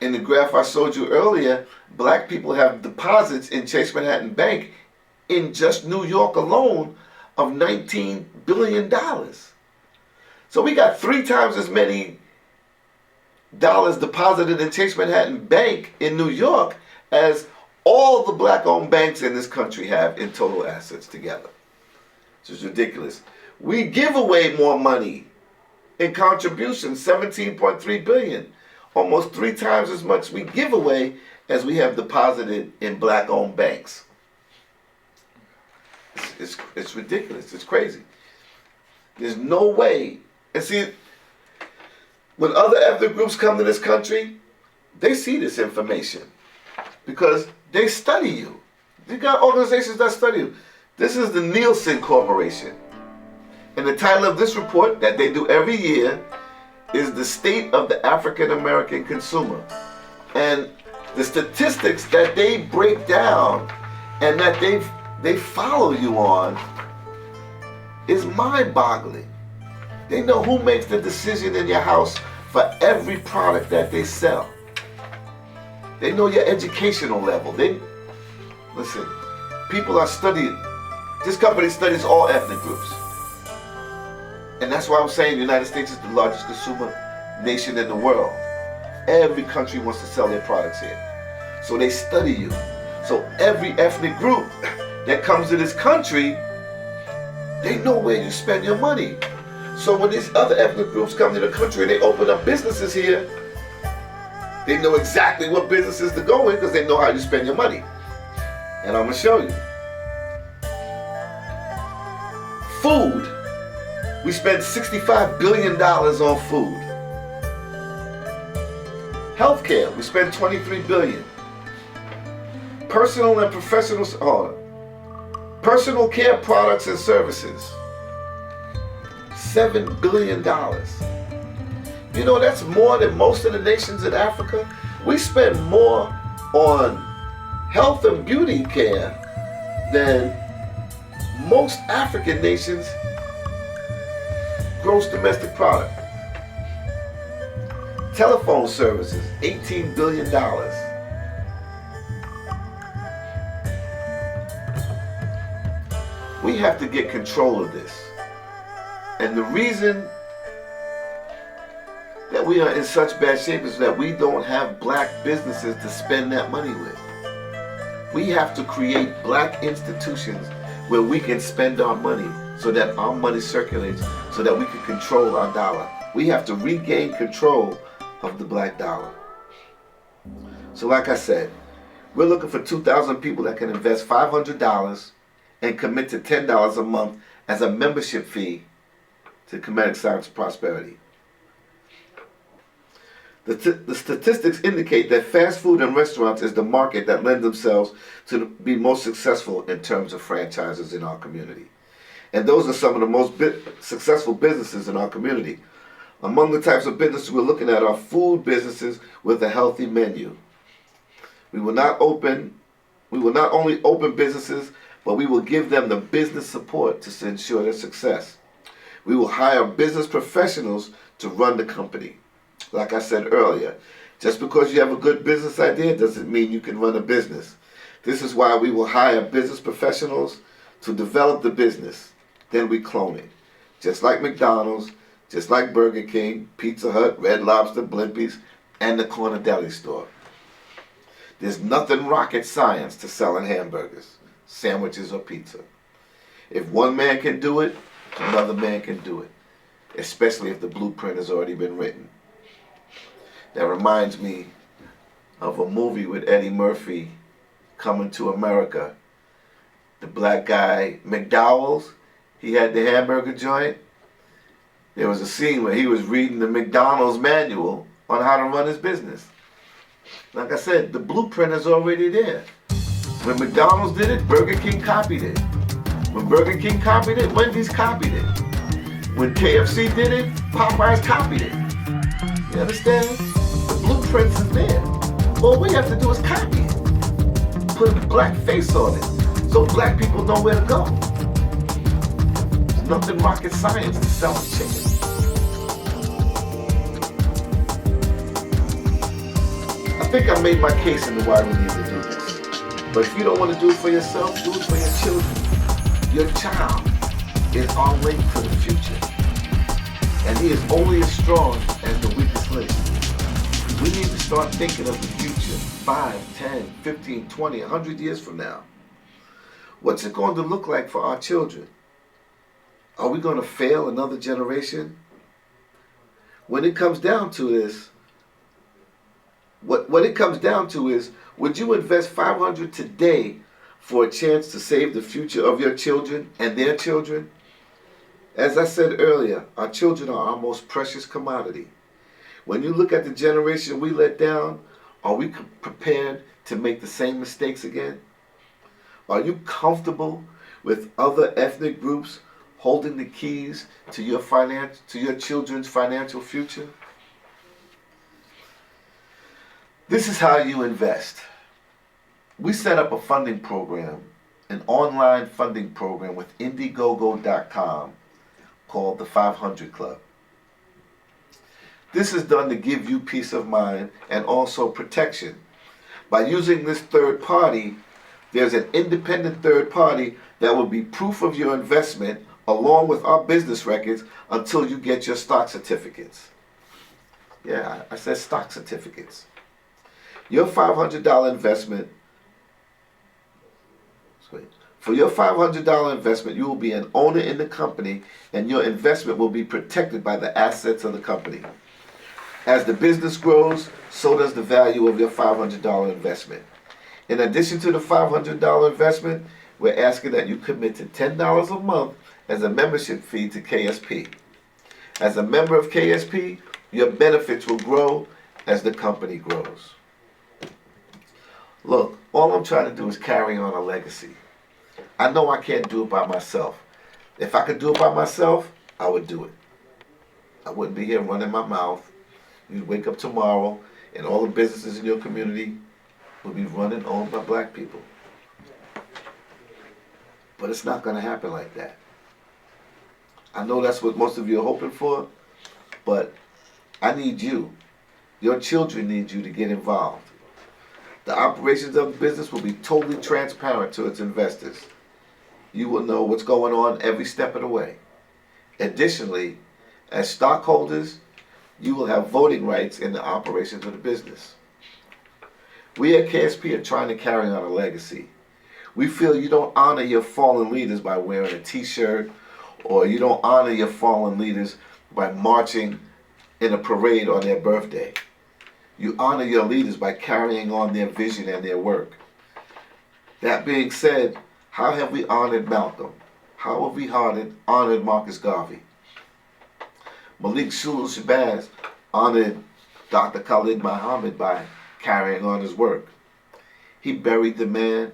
In the graph I showed you earlier, black people have deposits in Chase Manhattan Bank in just New York alone of $19 billion. So we got 3 times as many dollars deposited in Chase Manhattan Bank in New York as all the black-owned banks in this country have in total assets together. This is ridiculous. We give away more money in contributions, $17.3 billion. Almost 3 times as much we give away as we have deposited in black-owned banks. It's ridiculous. It's crazy. There's no way. And see, when other ethnic groups come to this country, they see this information because they study you. You got organizations that study you. This is the Nielsen Corporation. And the title of this report that they do every year is The State of the African American Consumer. And the statistics that they break down and that they follow you on is mind-boggling. They know who makes the decision in your house for every product that they sell. They know your educational level. Listen, people are studying. This company studies all ethnic groups. And that's why I'm saying the United States is the largest consumer nation in the world. Every country wants to sell their products here. So they study you. So every ethnic group that comes to this country, they know where you spend your money. So when these other ethnic groups come to the country and they open up businesses here, they know exactly what businesses to go in because they know how you spend your money. And I'm going to show you. Food. We spend $65 billion on food. Healthcare, we spend $23 billion. Personal and professional, personal care products and services, $7 billion. You know, that's more than most of the nations in Africa. We spend more on health and beauty care than most African nations' gross domestic product. Telephone services, $18 billion. We have to get control of this. And the reason that we are in such bad shape is that we don't have black businesses to spend that money with. We have to create black institutions where we can spend our money so that our money circulates, so that we can control our dollar. We have to regain control of the black dollar. So like I said, we're looking for 2,000 people that can invest $500 and commit to $10 a month as a membership fee to Comedic Science Prosperity. The statistics indicate that fast food and restaurants is the market that lend themselves to be most successful in terms of franchises in our community. And those are some of the most successful businesses in our community. Among the types of businesses we're looking at are food businesses with a healthy menu. We will not only open businesses, but we will give them the business support to ensure their success. We will hire business professionals to run the company. Like I said earlier, just because you have a good business idea doesn't mean you can run a business. This is why we will hire business professionals to develop the business. Then we clone it. Just like McDonald's, just like Burger King, Pizza Hut, Red Lobster, Blimpies, and the corner deli store. There's nothing rocket science to selling hamburgers, sandwiches, or pizza. If one man can do it, another man can do it, especially if the blueprint has already been written. That reminds me of a movie with Eddie Murphy, Coming to America. The black guy, McDowell's, he had the hamburger joint. There was a scene where he was reading the McDonald's manual on how to run his business. Like I said, the blueprint is already there. When McDonald's did it, Burger King copied it. When Burger King copied it, Wendy's copied it. When KFC did it, Popeyes copied it. You understand? The blueprints is there. All we have to do is copy it. Put a black face on it so black people know where to go. There's nothing rocket science to selling chicken. I think I made my case into why we need to do this. But if you don't want to do it for yourself, do it for your children. Your child is our link to the future. And he is only as strong as the weakest link. We need to start thinking of the future 5, 10, 15, 20, 100 years from now. What's it going to look like for our children? Are we going to fail another generation? When it comes down to this, what it comes down to is, would you invest $500 today for a chance to save the future of your children and their children? As I said earlier, our children are our most precious commodity. When you look at the generation we let down, are we prepared to make the same mistakes again? Are you comfortable with other ethnic groups holding the keys to your children's financial future? This is how you invest. We set up a funding program, an online funding program with Indiegogo.com called the 500 Club. This is done to give you peace of mind and also protection. By using this third party, there's an independent third party that will be proof of your investment along with our business records until you get your stock certificates. Yeah, I said stock certificates. Your $500 investment, for your $500 investment, you will be an owner in the company and your investment will be protected by the assets of the company. As the business grows, so does the value of your $500 investment. In addition to the $500 investment, we're asking that you commit to $10 a month as a membership fee to KSP. As a member of KSP, your benefits will grow as the company grows. Look, all I'm trying to do is carry on a legacy. I know I can't do it by myself. If I could do it by myself, I would do it. I wouldn't be here running my mouth. You'd wake up tomorrow and all the businesses in your community would be run and owned by black people. But it's not going to happen like that. I know that's what most of you are hoping for, but I need you. Your children need you to get involved. The operations of the business will be totally transparent to its investors. You will know what's going on every step of the way. Additionally, as stockholders, you will have voting rights in the operations of the business. We at KSP are trying to carry on a legacy. We feel you don't honor your fallen leaders by wearing a t-shirt, or you don't honor your fallen leaders by marching in a parade on their birthday. You honor your leaders by carrying on their vision and their work. That being said, how have we honored Malcolm? How have we honored Marcus Garvey? Malik Shulu Shabazz honored Dr. Khalid Muhammad by carrying on his work. He buried the man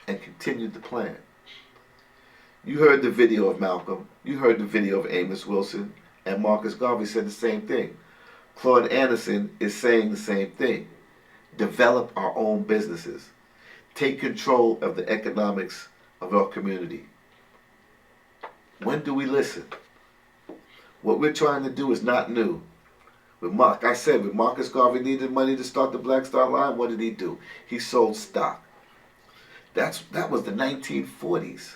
and continued the plan. You heard the video of Malcolm. You heard the video of Amos Wilson. And Marcus Garvey said the same thing. Claude Anderson is saying the same thing. Develop our own businesses. Take control of the economics of our community. When do we listen? What we're trying to do is not new. When Marcus Garvey needed money to start the Black Star Line, what did he do? He sold stock. That was the 1940s.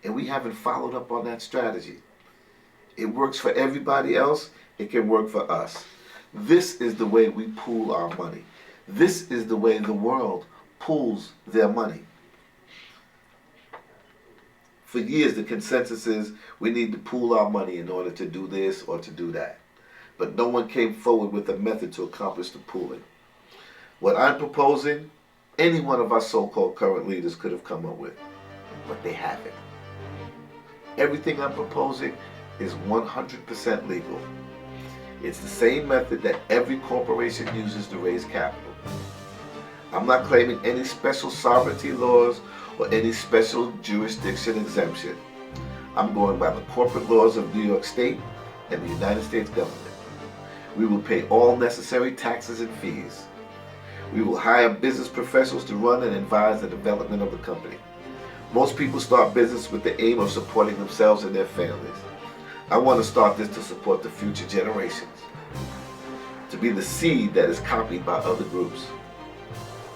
And we haven't followed up on that strategy. It works for everybody else. It can work for us. This is the way we pool our money. This is the way the world pools their money. For years, the consensus is we need to pool our money in order to do this or to do that. But no one came forward with a method to accomplish the pooling. What I'm proposing, any one of our so-called current leaders could have come up with, but they haven't. Everything I'm proposing is 100% legal. It's the same method that every corporation uses to raise capital. I'm not claiming any special sovereignty laws or any special jurisdiction exemption. I'm going by the corporate laws of New York State and the United States government. We will pay all necessary taxes and fees. We will hire business professionals to run and advise the development of the company. Most people start business with the aim of supporting themselves and their families. I want to start this to support the future generations, to be the seed that is copied by other groups,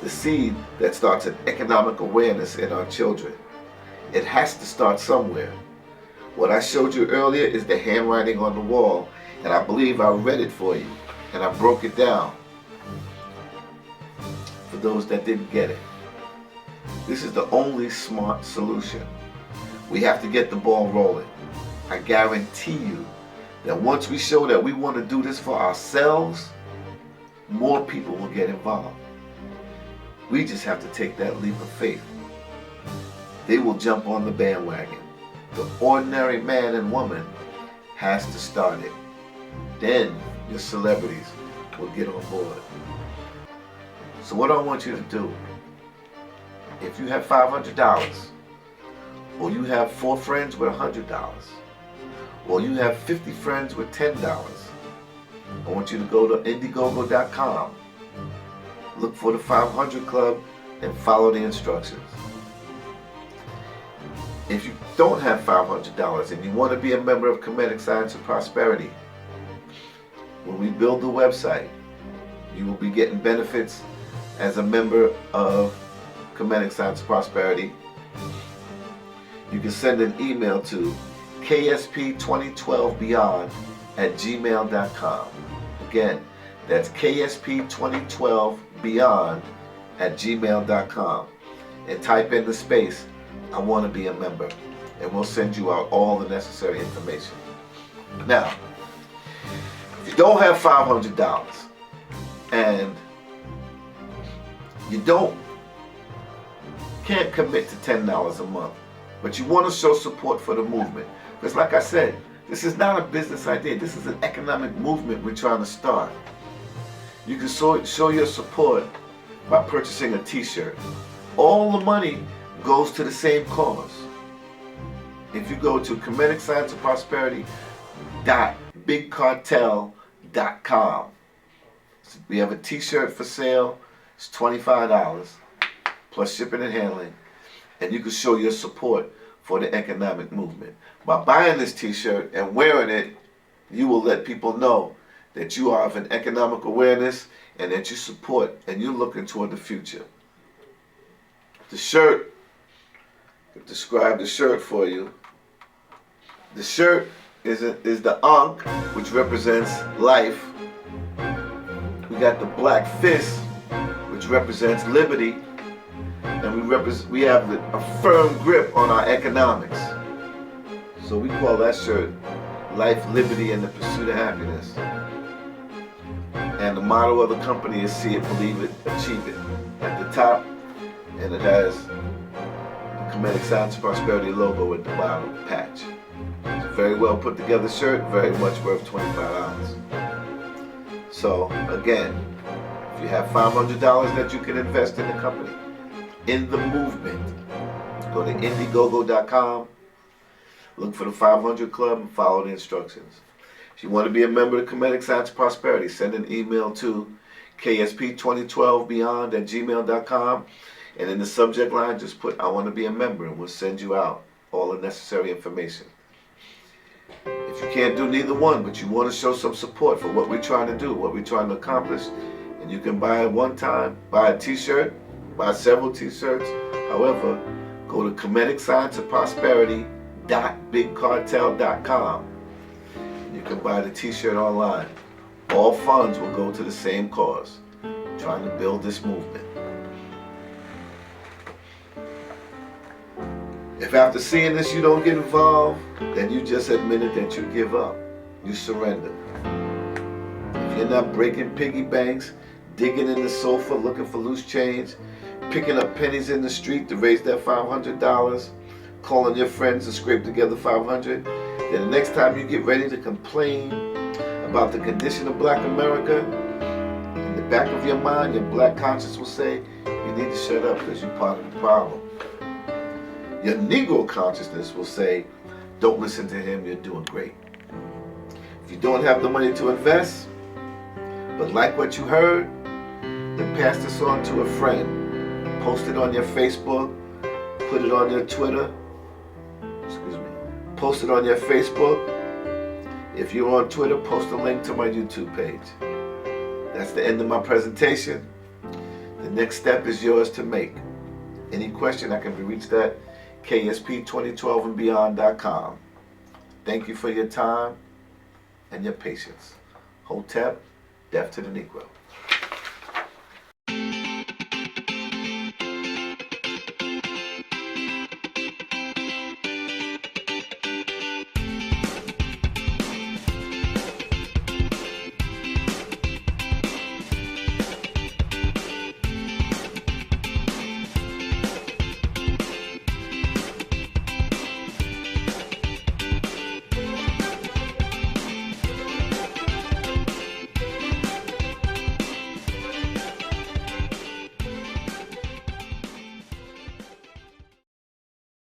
the seed that starts an economic awareness in our children. It has to start somewhere. What I showed you earlier is the handwriting on the wall, and I believe I read it for you, and I broke it down for those that didn't get it. This is the only smart solution. We have to get the ball rolling. I guarantee you that once we show that we want to do this for ourselves, more people will get involved. We just have to take that leap of faith. They will jump on the bandwagon. The ordinary man and woman has to start it. Then your celebrities will get on board. So what I want you to do, if you have $500, or you have 4 friends with $100, or you have 50 friends with $10, I want you to go to Indiegogo.com, look for the 500 Club, and follow the instructions. If you don't have $500 and you want to be a member of Comedic Science and Prosperity, when we build the website, you will be getting benefits as a member of Comedic Science and Prosperity. You can send an email to ksp2012beyond@gmail.com. Again, that's ksp2012beyond@gmail.com, and type in the space, I want to be a member, and we'll send you out all the necessary information. Now, if you don't have $500 and you can't commit to $10 a month, but you want to show support for the movement, because like I said, this is not a business idea. This is an economic movement we're trying to start. You can show your support by purchasing a t-shirt. All the money goes to the same cause. If you go to Comedic Science and Prosperity.bigcartel.com, we have a t-shirt for sale. It's $25 plus shipping and handling, and you can show your support for the economic movement. By buying this t-shirt and wearing it, you will let people know that you are of an economic awareness and that you support and you're looking toward the future. The shirt, I'll describe the shirt for you. The shirt is the Ankh, which represents life. We got the black fist, which represents liberty, and we have a firm grip on our economics. So we call that shirt Life, Liberty, and the Pursuit of Happiness. And the motto of the company is See It, Believe It, Achieve It. At the top, and it has the Comedic Science and Prosperity logo at the bottom patch. It's a very well put together shirt, very much worth $25. So again, if you have $500 that you can invest in the company, in the movement, go to Indiegogo.com, look for the 500 Club and follow the instructions. If you want to be a member of Comedic Science Prosperity, send an email to ksp2012beyond@gmail.com, and in the subject line just put "I want to be a member," and we'll send you out all the necessary information. If you can't do neither one, but you want to show some support for what we're trying to do, what we're trying to accomplish, and you can buy it one time, buy a t-shirt, buy several t-shirts. However, go to comedicscienceofprosperity.bigcartel.com. You can buy the t-shirt online. All funds will go to the same cause, trying to build this movement. If after seeing this you don't get involved, then you just admitted that you give up. You surrender. If you're not breaking piggy banks, digging in the sofa looking for loose change, picking up pennies in the street to raise that $500, calling your friends to scrape together $500, then the next time you get ready to complain about the condition of Black America, in the back of your mind, your black conscience will say, you need to shut up because you're part of the problem. Your Negro consciousness will say, don't listen to him, you're doing great. If you don't have the money to invest, but like what you heard, then pass this on to a friend. Post it on your Facebook, put it on your Twitter, post it on your Facebook. If you're on Twitter, post a link to my YouTube page. That's the end of my presentation. The next step is yours to make. Any question, I can be reached at ksp2012andbeyond.com. Thank you for your time and your patience. Hotep, death to the Negro.